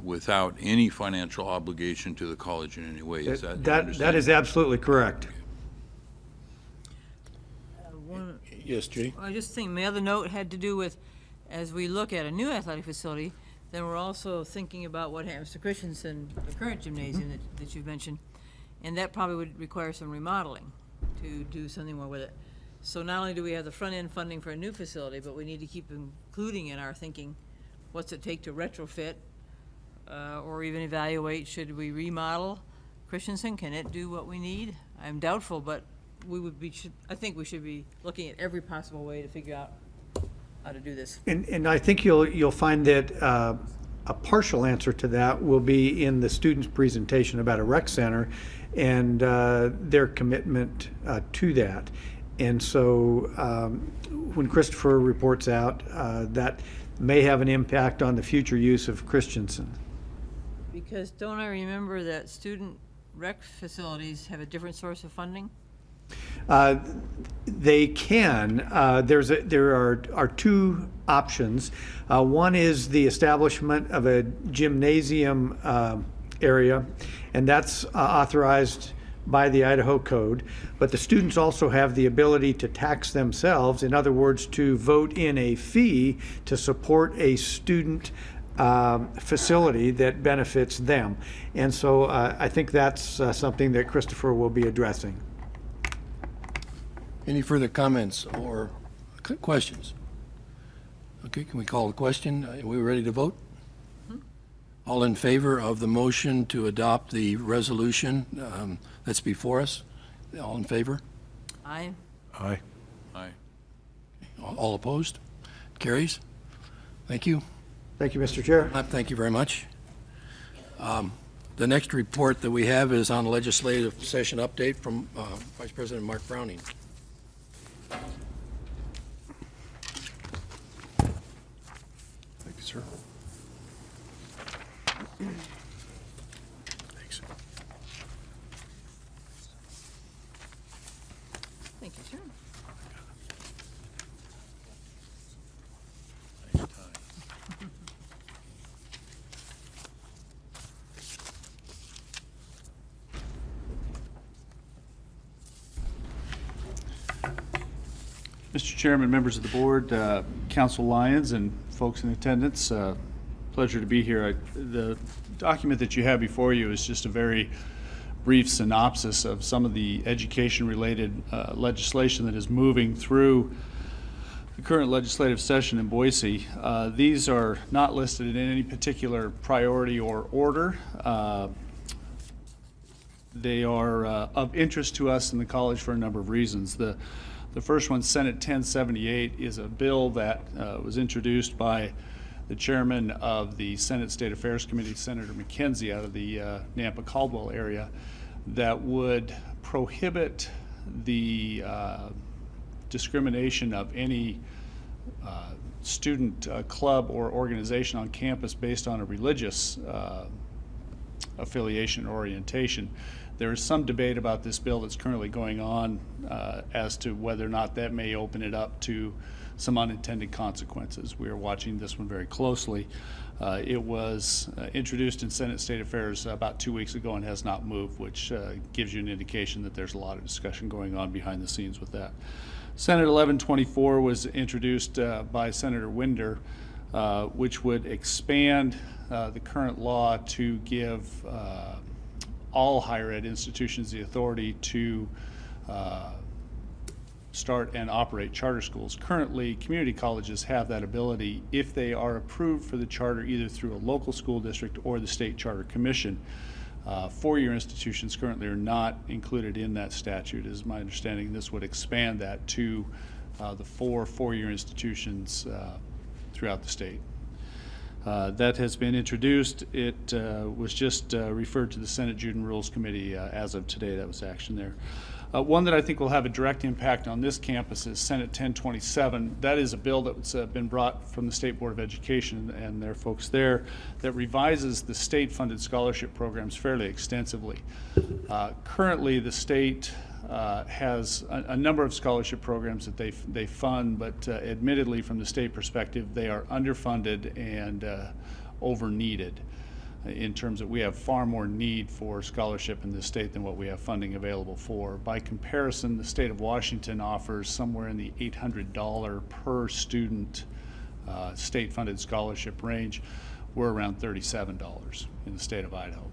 Speaker 6: Without any financial obligation to the college in any way. Is that your understanding?
Speaker 4: That is absolutely correct.
Speaker 1: Yes, Judy?
Speaker 2: I just think my other note had to do with, as we look at a new athletic facility, then we're also thinking about what happens to Christensen, the current gymnasium that you've mentioned, and that probably would require some remodeling to do something more with it. So not only do we have the front-end funding for a new facility, but we need to keep including in our thinking, what's it take to retrofit, or even evaluate, should we remodel Christensen? Can it do what we need? I'm doubtful, but I think we should be looking at every possible way to figure out how to do this.
Speaker 4: And I think you'll find that a partial answer to that will be in the students' presentation about a rec center and their commitment to that. And so when Christopher reports out, that may have an impact on the future use of Christensen.
Speaker 2: Because don't I remember that student rec facilities have a different source of funding?
Speaker 4: They can. There are two options. One is the establishment of a gymnasium area, and that's authorized by the Idaho Code. But the students also have the ability to tax themselves, in other words, to vote in a fee to support a student facility that benefits them. And so I think that's something that Christopher will be addressing.
Speaker 1: Any further comments or questions? Okay, can we call the question? Are we ready to vote? All in favor of the motion to adopt the resolution that's before us? All in favor?
Speaker 2: Aye.
Speaker 8: Aye.
Speaker 6: Aye.
Speaker 1: All opposed? Carries. Thank you.
Speaker 4: Thank you, Mr. Chair.
Speaker 1: Thank you very much. The next report that we have is on legislative session update from Vice President Mark Browning.
Speaker 8: Thank you, sir. Thanks.
Speaker 2: Thank you, sir.
Speaker 13: Mr. Chairman, members of the board, Council Lyons, and folks in attendance, pleasure to be here. The document that you have before you is just a very brief synopsis of some of the education-related legislation that is moving through the current legislative session in Boise. These are not listed in any particular priority or order. They are of interest to us in the college for a number of reasons. The first one, Senate 1078, is a bill that was introduced by the chairman of the Senate State Affairs Committee, Senator McKenzie, out of the Nampa-Caldwell area, that would prohibit the discrimination of any student club or organization on campus based on a religious affiliation or orientation. There is some debate about this bill that's currently going on as to whether or not that may open it up to some unintended consequences. We are watching this one very closely. It was introduced in Senate State Affairs about 2 weeks ago and has not moved, which gives you an indication that there's a lot of discussion going on behind the scenes with that. Senate 1124 was introduced by Senator Winder, which would expand the current law to give all higher ed institutions the authority to start and operate charter schools. Currently, community colleges have that ability if they are approved for the charter either through a local school district or the state charter commission. Four-year institutions currently are not included in that statute. It is my understanding this would expand that to the four-year institutions throughout the state. That has been introduced. It was just referred to the Senate Jude and Rules Committee as of today. That was action there. One that I think will have a direct impact on this campus is Senate 1027. That is a bill that's been brought from the State Board of Education and their folks there that revises the state-funded scholarship programs fairly extensively. Currently, the state has a number of scholarship programs that they fund, but admittedly from the state perspective, they are underfunded and over-needed in terms of we have far more need for scholarship in this state than what we have funding available for. By comparison, the state of Washington offers somewhere in the $800 per student state-funded scholarship range. We're around $37 in the state of Idaho.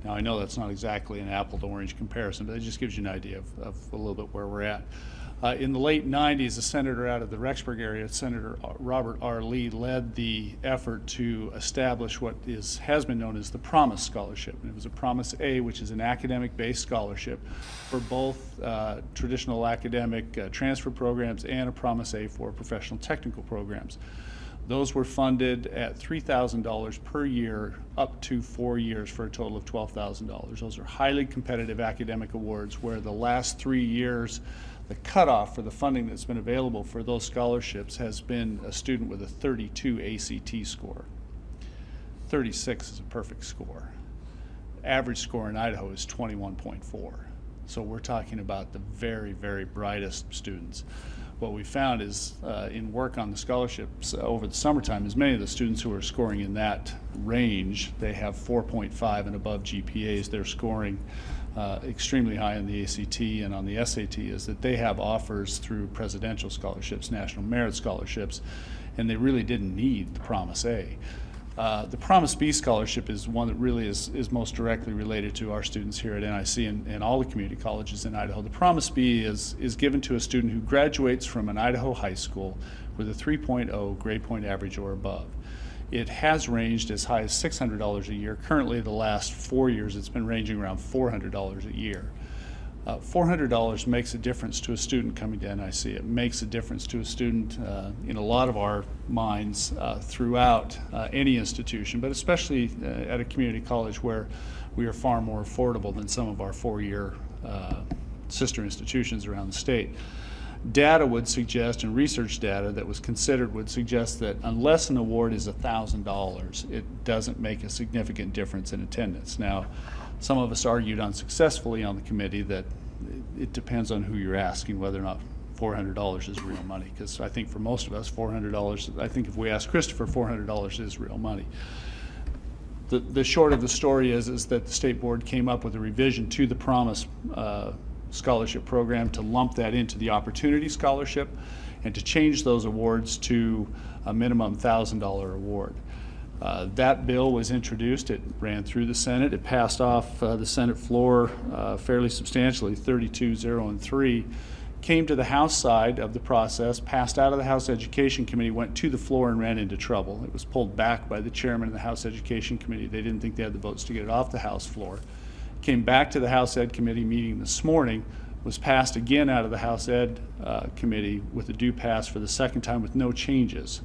Speaker 13: Now, I know that's not exactly an apple to orange comparison, but it just gives you an idea of a little bit where we're at. In the late 90s, a senator out of the Rexburg area, Senator Robert R. Lee, led the effort to establish what has been known as the Promise Scholarship. And it was a Promise A, which is an academic-based scholarship for both traditional academic transfer programs and a Promise A for professional technical programs. Those were funded at $3,000 per year up to 4 years for a total of $12,000. Those are highly competitive academic awards where the last 3 years, the cutoff for the funding that's been available for those scholarships has been a student with a 32 ACT score. 36 is a perfect score. Average score in Idaho is 21.4. So we're talking about the very, very brightest students. What we found is in work on the scholarships over the summertime is many of the students who are scoring in that range, they have 4.5 and above GPAs. They're scoring extremely high on the ACT and on the SAT, is that they have offers through presidential scholarships, national merit scholarships, and they really didn't need the Promise A. The Promise B scholarship is one that really is most directly related to our students here at NIC and all the community colleges in Idaho. The Promise B is given to a student who graduates from an Idaho high school with a 3.0 grade point average or above. It has ranged as high as $600 a year. Currently, the last 4 years, it's been ranging around $400 a year. $400 makes a difference to a student coming to NIC. It makes a difference to a student in a lot of our minds throughout any institution, but especially at a community college where we are far more affordable than some of our four-year sister institutions around the state. Data would suggest, and research data that was considered would suggest that unless an award is $1,000, it doesn't make a significant difference in attendance. Now, some of us argued unsuccessfully on the committee that it depends on who you're asking whether or not $400 is real money, because I think for most of us, $400, I think if we ask Christopher, $400 is real money. The short of the story is that the state board came up with a revision to the Promise scholarship program to lump that into the Opportunity Scholarship and to change those awards to a minimum $1,000 award. That bill was introduced. It ran through the Senate. It passed off the Senate floor fairly substantially, 32-0-3. Came to the House side of the process, passed out of the House Education Committee, went to the floor and ran into trouble. It was pulled back by the chairman of the House Education Committee. They didn't think they had the votes to get it off the House floor. Came back to the House Ed Committee meeting this morning, was passed again out of the House Ed Committee with a due pass for the second time with no changes.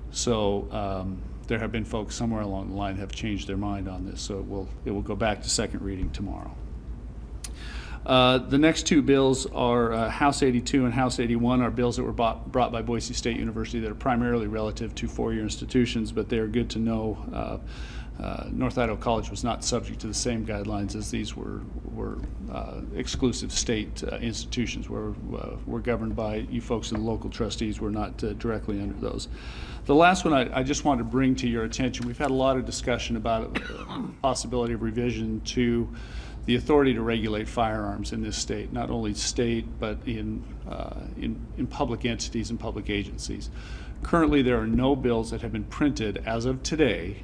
Speaker 13: So there have been folks somewhere along the line have changed their mind on this, so it will go back to second reading tomorrow. The next two bills are House 82 and House 81 are bills that were brought by Boise State University that are primarily relative to four-year institutions, but they are good to know. North Idaho College was not subject to the same guidelines as these were exclusive state institutions where we're governed by you folks in the local trustees. We're not directly under those. The last one I just wanted to bring to your attention, we've had a lot of discussion about the possibility of revision to the authority to regulate firearms in this state, not only state, but in public entities and public agencies. Currently, there are no bills that have been printed as of today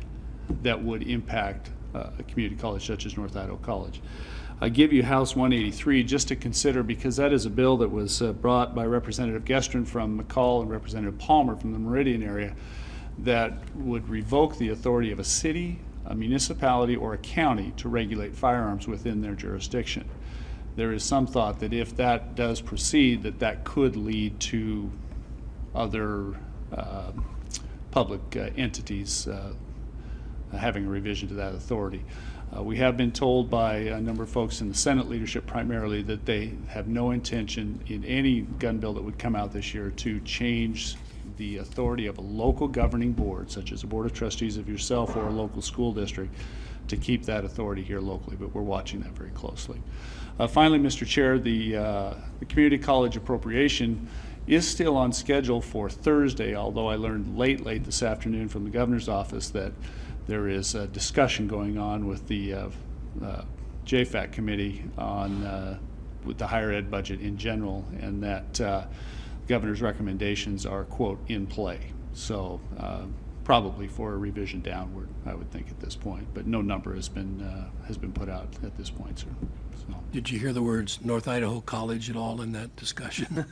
Speaker 13: that would impact a community college such as North Idaho College. I give you House 183 just to consider, because that is a bill that was brought by Representative Gestrin from McCall and Representative Palmer from the Meridian area that would revoke the authority of a city, a municipality, or a county to regulate firearms within their jurisdiction. There is some thought that if that does proceed, that could lead to other public entities having a revision to that authority. We have been told by a number of folks in the Senate leadership primarily that they have no intention in any gun bill that would come out this year to change the authority of a local governing board, such as a board of trustees of yourself or a local school district, to keep that authority here locally, but we're watching that very closely. Finally, Mr. Chair, the community college appropriation is still on schedule for Thursday, although I learned late this afternoon from the governor's office that there is a discussion going on with the JFAC committee on with the higher ed budget in general, and that governor's recommendations are, quote, in play. So probably for a revision downward, I would think at this point, but no number has been put out at this point, sir. So.
Speaker 1: Did you hear the words North Idaho College at all in that discussion?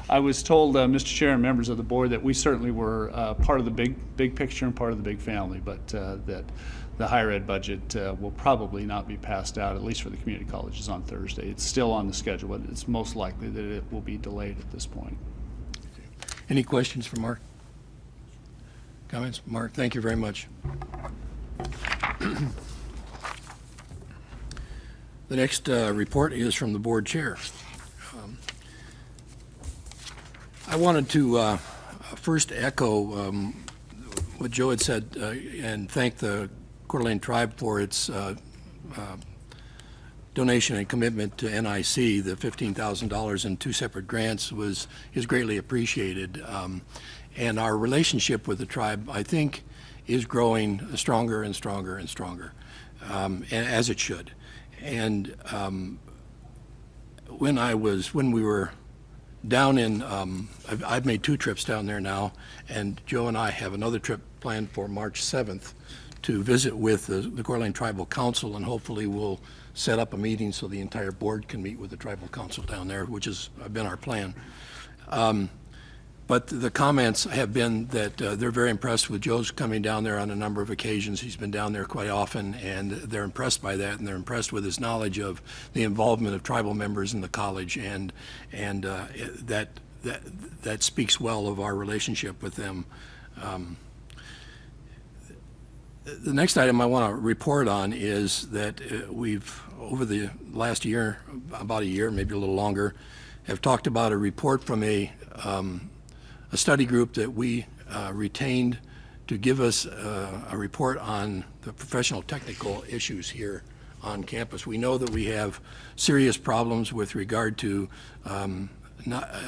Speaker 13: I was told, Mr. Chair and members of the board, that we certainly were part of the big picture and part of the big family, but that the higher ed budget will probably not be passed out, at least for the community colleges, on Thursday. It's still on the schedule, but it's most likely that it will be delayed at this point.
Speaker 1: Any questions for Mark? Comments? Mark, thank you very much. The next report is from the board chair. I wanted to first echo what Joe had said and thank the Coeur d'Alene Tribe for its donation and commitment to NIC. The $15,000 in 2 separate grants is greatly appreciated. And our relationship with the tribe, I think, is growing stronger and stronger and stronger, as it should. And when we were down in, I've made 2 trips down there now, and Joe and I have another trip planned for March 7th to visit with the Coeur d'Alene Tribal Council, and hopefully we'll set up a meeting so the entire board can meet with the Tribal Council down there, which has been our plan. But the comments have been that they're very impressed with Joe's coming down there on a number of occasions. He's been down there quite often, and they're impressed by that, and they're impressed with his knowledge of the involvement of tribal members in the college, and that speaks well of our relationship with them. The next item I want to report on is that we've, over the last year, about a year, maybe a little longer, have talked about a report from a study group that we retained to give us a report on the professional technical issues here on campus. We know that we have serious problems with regard to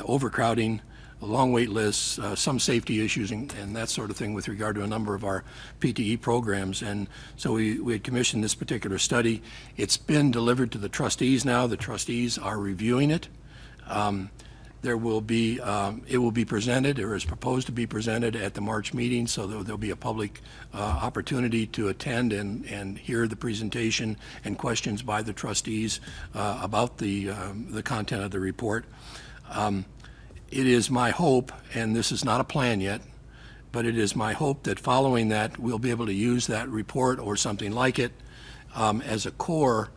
Speaker 1: overcrowding, long wait lists, some safety issues, and that sort of thing with regard to a number of our PTE programs. And so we had commissioned this particular study. It's been delivered to the trustees now. The trustees are reviewing it. It will be presented, or is proposed to be presented at the March meeting, so there'll be a public opportunity to attend and hear the presentation and questions by the trustees about the content of the report. It is my hope, and this is not a plan yet, but it is my hope that following that, we'll be able to use that report or something like it as a core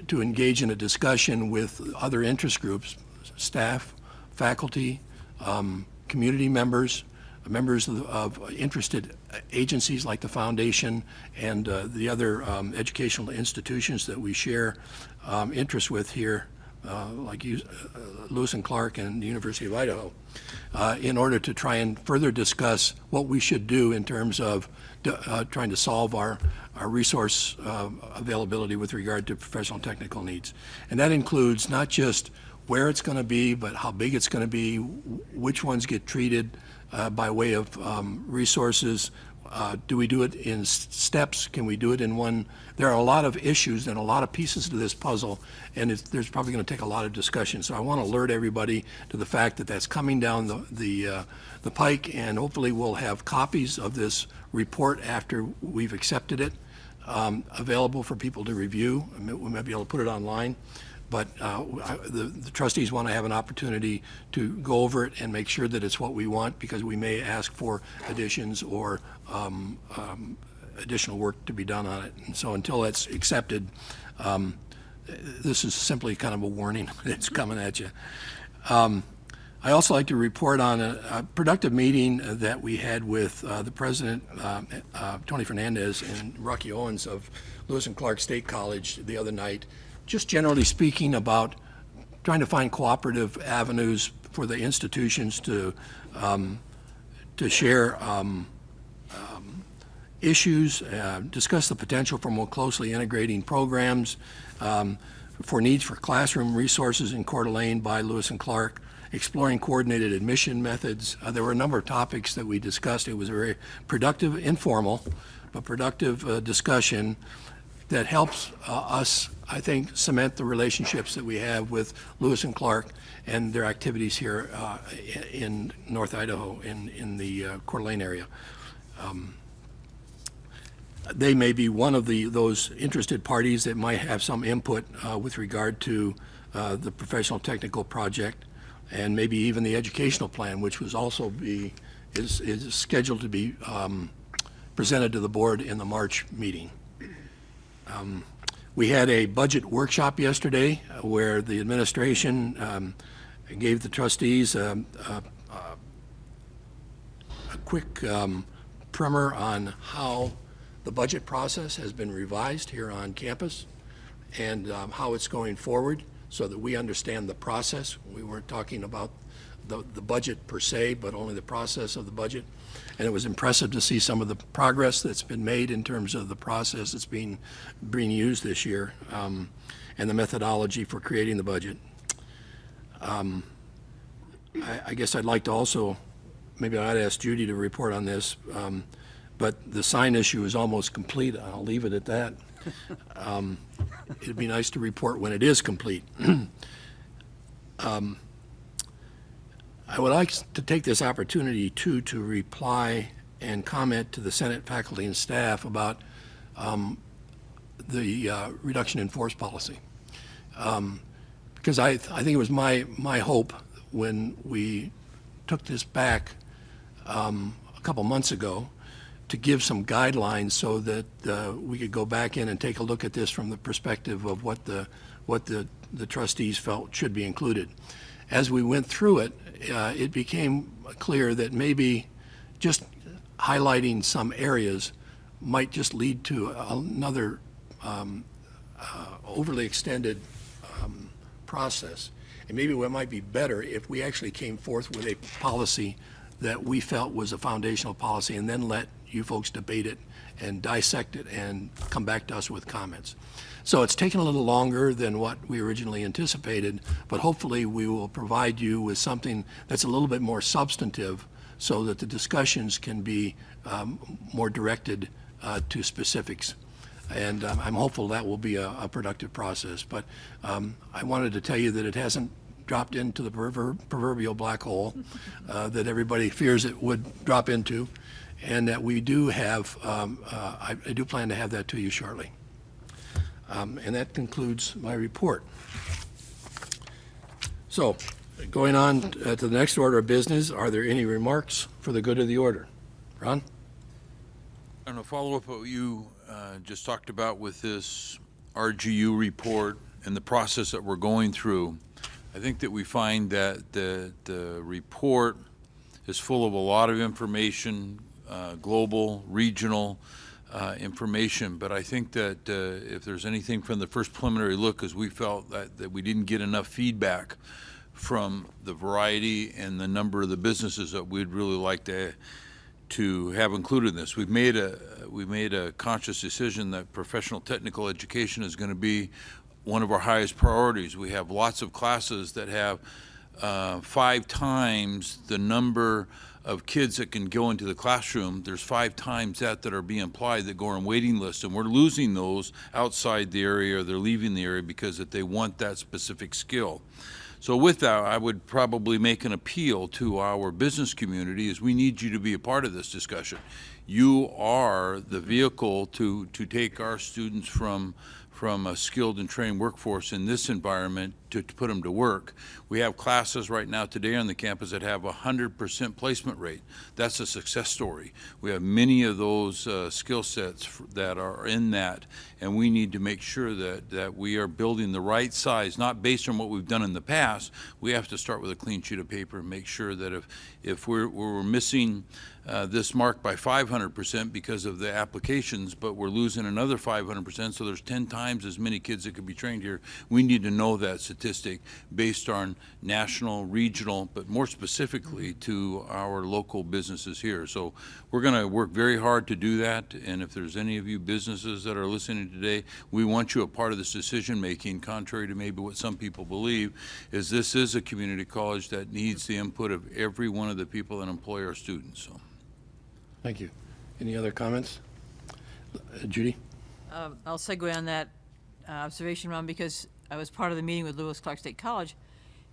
Speaker 1: to engage in a discussion with other interest groups, staff, faculty, community members, members of interested agencies like the Foundation and the other educational institutions that we share interests with here, like Lewis and Clark and the University of Idaho, in order to try and further discuss what we should do in terms of trying to solve our resource availability with regard to professional technical needs. And that includes not just where it's going to be, but how big it's going to be, which ones get treated by way of resources. Do we do it in steps? Can we do it in one? There are a lot of issues and a lot of pieces to this puzzle, and there's probably going to take a lot of discussion. So I want to alert everybody to the fact that that's coming down the pike, and hopefully we'll have copies of this report after we've accepted it available for people to review. We might be able to put it online. But the trustees want to have an opportunity to go over it and make sure that it's what we want, because we may ask for additions or additional work to be done on it. And so until that's accepted, this is simply kind of a warning that's coming at you. I also like to report on a productive meeting that we had with the president, Tony Fernandez, and Rocky Owens of Lewis and Clark State College the other night, just generally speaking about trying to find cooperative avenues for the institutions to share issues, discuss the potential for more closely integrating programs, for needs for classroom resources in Coeur d'Alene by Lewis and Clark, exploring coordinated admission methods. There were a number of topics that we discussed. It was a very productive, informal, but productive discussion. that helps us, I think, cement the relationships that we have with Lewis and Clark and their activities here in North Idaho, in the Coeur d'Alene area. They may be one of those interested parties that might have some input with regard to the professional technical project, and maybe even the educational plan, which was also is scheduled to be presented to the board in the March meeting. We had a budget workshop yesterday where the administration gave the trustees a quick primer on how the budget process has been revised here on campus and how it's going forward so that we understand the process. We weren't talking about the budget per se, but only the process of the budget. And it was impressive to see some of the progress that's been made in terms of the process that's being used this year and the methodology for creating the budget. I guess I'd like to also, maybe I'd ask Judy to report on this, but the sign issue is almost complete. I'll leave it at that. It'd be nice to report when it is complete. I would like to take this opportunity, too, to reply and comment to the Senate faculty and staff about the reduction in force policy. Because I think it was my hope when we took this back a couple months ago to give some guidelines so that we could go back in and take a look at this from the perspective of what the trustees felt should be included. As we went through it, it became clear that maybe just highlighting some areas might just lead to another overly extended process. And maybe what might be better if we actually came forth with a policy that we felt was a foundational policy and then let you folks debate it and dissect it and come back to us with comments. So it's taken a little longer than what we originally anticipated, but hopefully we will provide you with something that's a little bit more substantive so that the discussions can be more directed to specifics. And I'm hopeful that will be a productive process. But I wanted to tell you that it hasn't dropped into the proverbial black hole that everybody fears it would drop into, and that we do have, I do plan to have that to you shortly. And that concludes my report. So, going on to the next order of business, are there any remarks for the good of the order? Ron?
Speaker 6: And a follow-up what you just talked about with this RGU report and the process that we're going through. I think that we find that the report is full of a lot of information, global, regional information, but I think that if there's anything from the first preliminary look, is we felt that we didn't get enough feedback from the variety and the number of the businesses that we'd really like to have included in this. We made a conscious decision that professional technical education is going to be one of our highest priorities. We have lots of classes that have 5 times the number of kids that can go into the classroom. There's 5 times that are being applied that go on waiting lists, and we're losing those outside the area, or they're leaving the area because that they want that specific skill. So with that, I would probably make an appeal to our business community is we need you to be a part of this discussion. You are the vehicle to take our students from a skilled and trained workforce in this environment to put them to work. We have classes right now today on the campus that have 100% placement rate. That's a success story. We have many of those skill sets that are in that, and we need to make sure that we are building the right size, not based on what we've done in the past. We have to start with a clean sheet of paper and make sure that if we're missing this mark by 500% because of the applications, but we're losing another 500%, so there's 10 times as many kids that could be trained here. We need to know that statistic based on national, regional, but more specifically to our local businesses here. So we're going to work very hard to do that, and if there's any of you businesses that are listening today, we want you a part of this decision making, contrary to maybe what some people believe, is this is a community college that needs the input of every one of the people that employ our students. So.
Speaker 1: Thank you. Any other comments? Judy?
Speaker 2: I'll segue on that observation, Ron, because I was part of the meeting with Lewis Clark State College,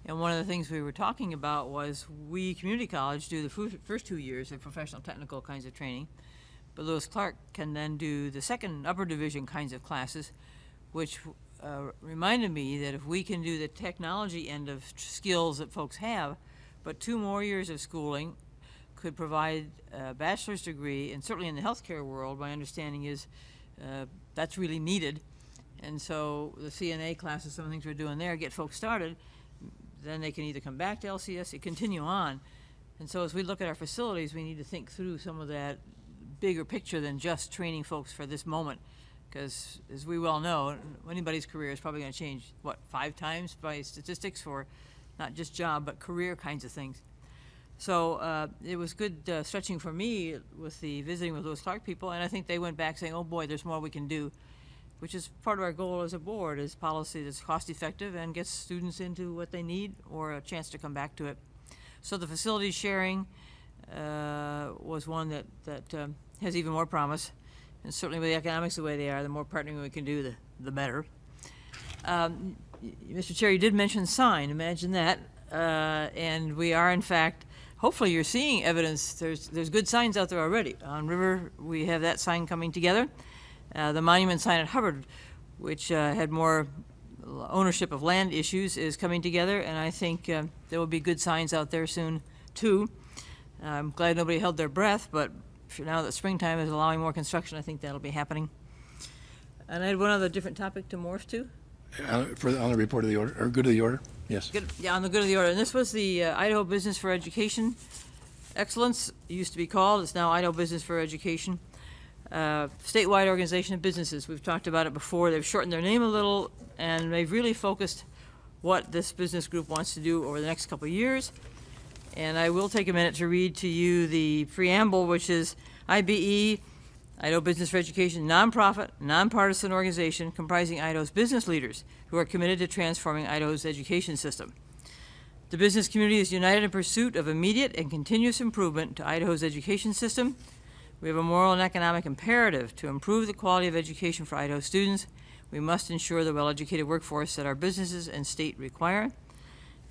Speaker 2: and one of the things we were talking about was we, community college, do the first 2 years of professional technical kinds of training, but Lewis Clark can then do the second upper division kinds of classes, which reminded me that if we can do the technology end of skills that folks have, but 2 more years of schooling could provide a bachelor's degree, and certainly in the healthcare world, my understanding is that's really needed. And so the CNA classes, some of the things we're doing there, get folks started, then they can either come back to LCS or continue on. And so as we look at our facilities, we need to think through some of that bigger picture than just training folks for this moment. Because as we well know, anybody's career is probably going to change, what, 5 times by statistics for not just job, but career kinds of things. So it was good stretching for me with the visiting with Lewis Clark people, and I think they went back saying, oh boy, there's more we can do, which is part of our goal as a board, is policy that's cost effective and gets students into what they need or a chance to come back to it. So the facility sharing was one that has even more promise, and certainly with the economics the way they are, the more partnering we can do, the better. Mr. Chair, you did mention sign, imagine that, and we are in fact, hopefully you're seeing evidence, there's good signs out there already. On River, we have that sign coming together. The monument sign at Hubbard, which had more ownership of land issues, is coming together, and I think there will be good signs out there soon, too. I'm glad nobody held their breath, but for now that springtime is allowing more construction, I think that'll be happening. And I had one other different topic to morph to.
Speaker 1: On the report of the order, or good of the order? Yes.
Speaker 2: Good, yeah, on the good of the order. And this was the Idaho Business for Education Excellence. It used to be called, it's now Idaho Business for Education. Statewide organization of businesses. We've talked about it before. They've shortened their name a little, and they've really focused what this business group wants to do over the next couple of years. And I will take a minute to read to you the preamble, which is IBE, Idaho Business for Education, nonprofit, nonpartisan organization comprising Idaho's business leaders who are committed to transforming Idaho's education system. The business community is united in pursuit of immediate and continuous improvement to Idaho's education system. We have a moral and economic imperative to improve the quality of education for Idaho students. We must ensure the well-educated workforce that our businesses and state require.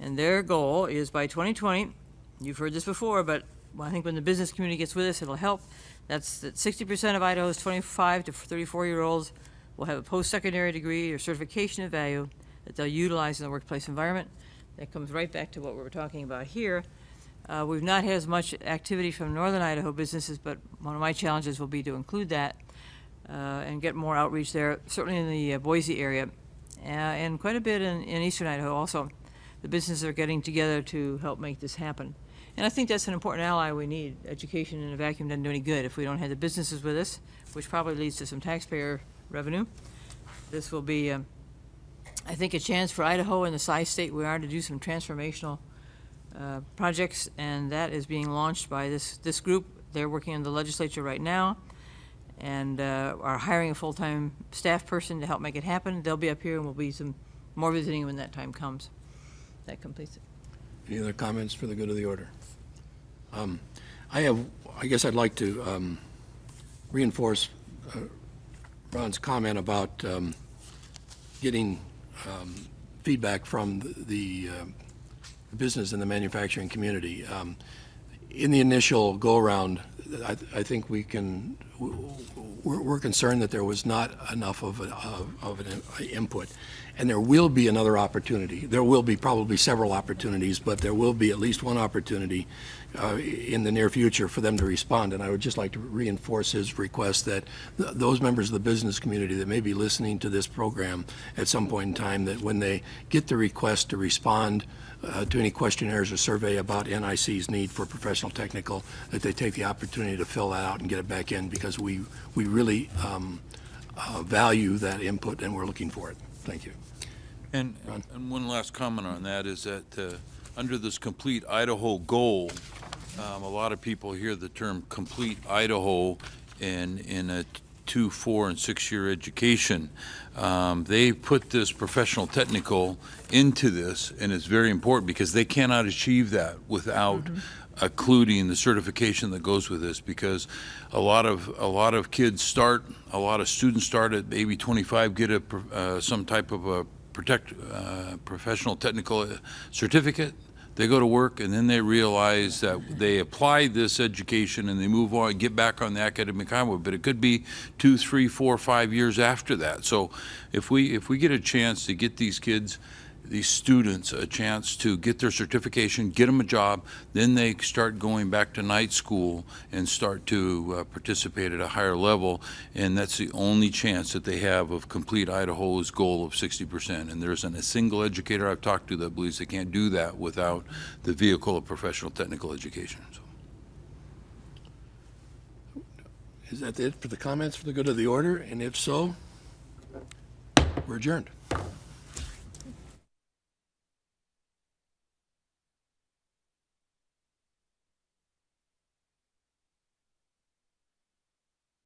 Speaker 2: And their goal is by 2020, you've heard this before, but I think when the business community gets with us, it'll help. That's that 60% of Idaho's 25 to 34-year-olds will have a post-secondary degree or certification of value that they'll utilize in the workplace environment. That comes right back to what we were talking about here. We've not had as much activity from northern Idaho businesses, but one of my challenges will be to include that and get more outreach there, certainly in the Boise area, and quite a bit in eastern Idaho also. The businesses are getting together to help make this happen. And I think that's an important ally we need. Education in a vacuum doesn't do any good if we don't have the businesses with us, which probably leads to some taxpayer revenue. This will be, I think, a chance for Idaho and the size state we are to do some transformational projects, and that is being launched by this group. They're working in the legislature right now and are hiring a full-time staff person to help make it happen. They'll be up here and we'll be some more visiting when that time comes. That completes it.
Speaker 1: Any other comments for the good of the order? I guess I'd like to reinforce Ron's comment about getting feedback from the business and the manufacturing community. In the initial go-around, I think we're concerned that there was not enough of an input, and there will be another opportunity. There will be probably several opportunities, but there will be at least one opportunity in the near future for them to respond. And I would just like to reinforce his request that those members of the business community that may be listening to this program at some point in time, that when they get the request to respond to any questionnaires or survey about NIC's need for professional technical, that they take the opportunity to fill that out and get it back in, because we really value that input and we're looking for it. Thank you.
Speaker 6: And one last comment on that is that under this Complete Idaho goal, a lot of people hear the term Complete Idaho in a 2-, 4-, and 6-year education. They put this professional technical into this, and it's very important because they cannot achieve that without including the certification that goes with this, because a lot of kids start, a lot of students start at maybe 25, get some type of a professional technical certificate. They go to work, and then they realize that they apply this education and they move on, get back on the academic highway. But it could be 2, 3, 4, 5 years after that. So if we get a chance to get these kids, these students, a chance to get their certification, get them a job, then they start going back to night school and start to participate at a higher level, and that's the only chance that they have of complete Idaho's goal of 60%. And there isn't a single educator I've talked to that believes they can't do that without the vehicle of professional technical education. So.
Speaker 1: Is that it for the comments for the good of the order? And if so, we're adjourned.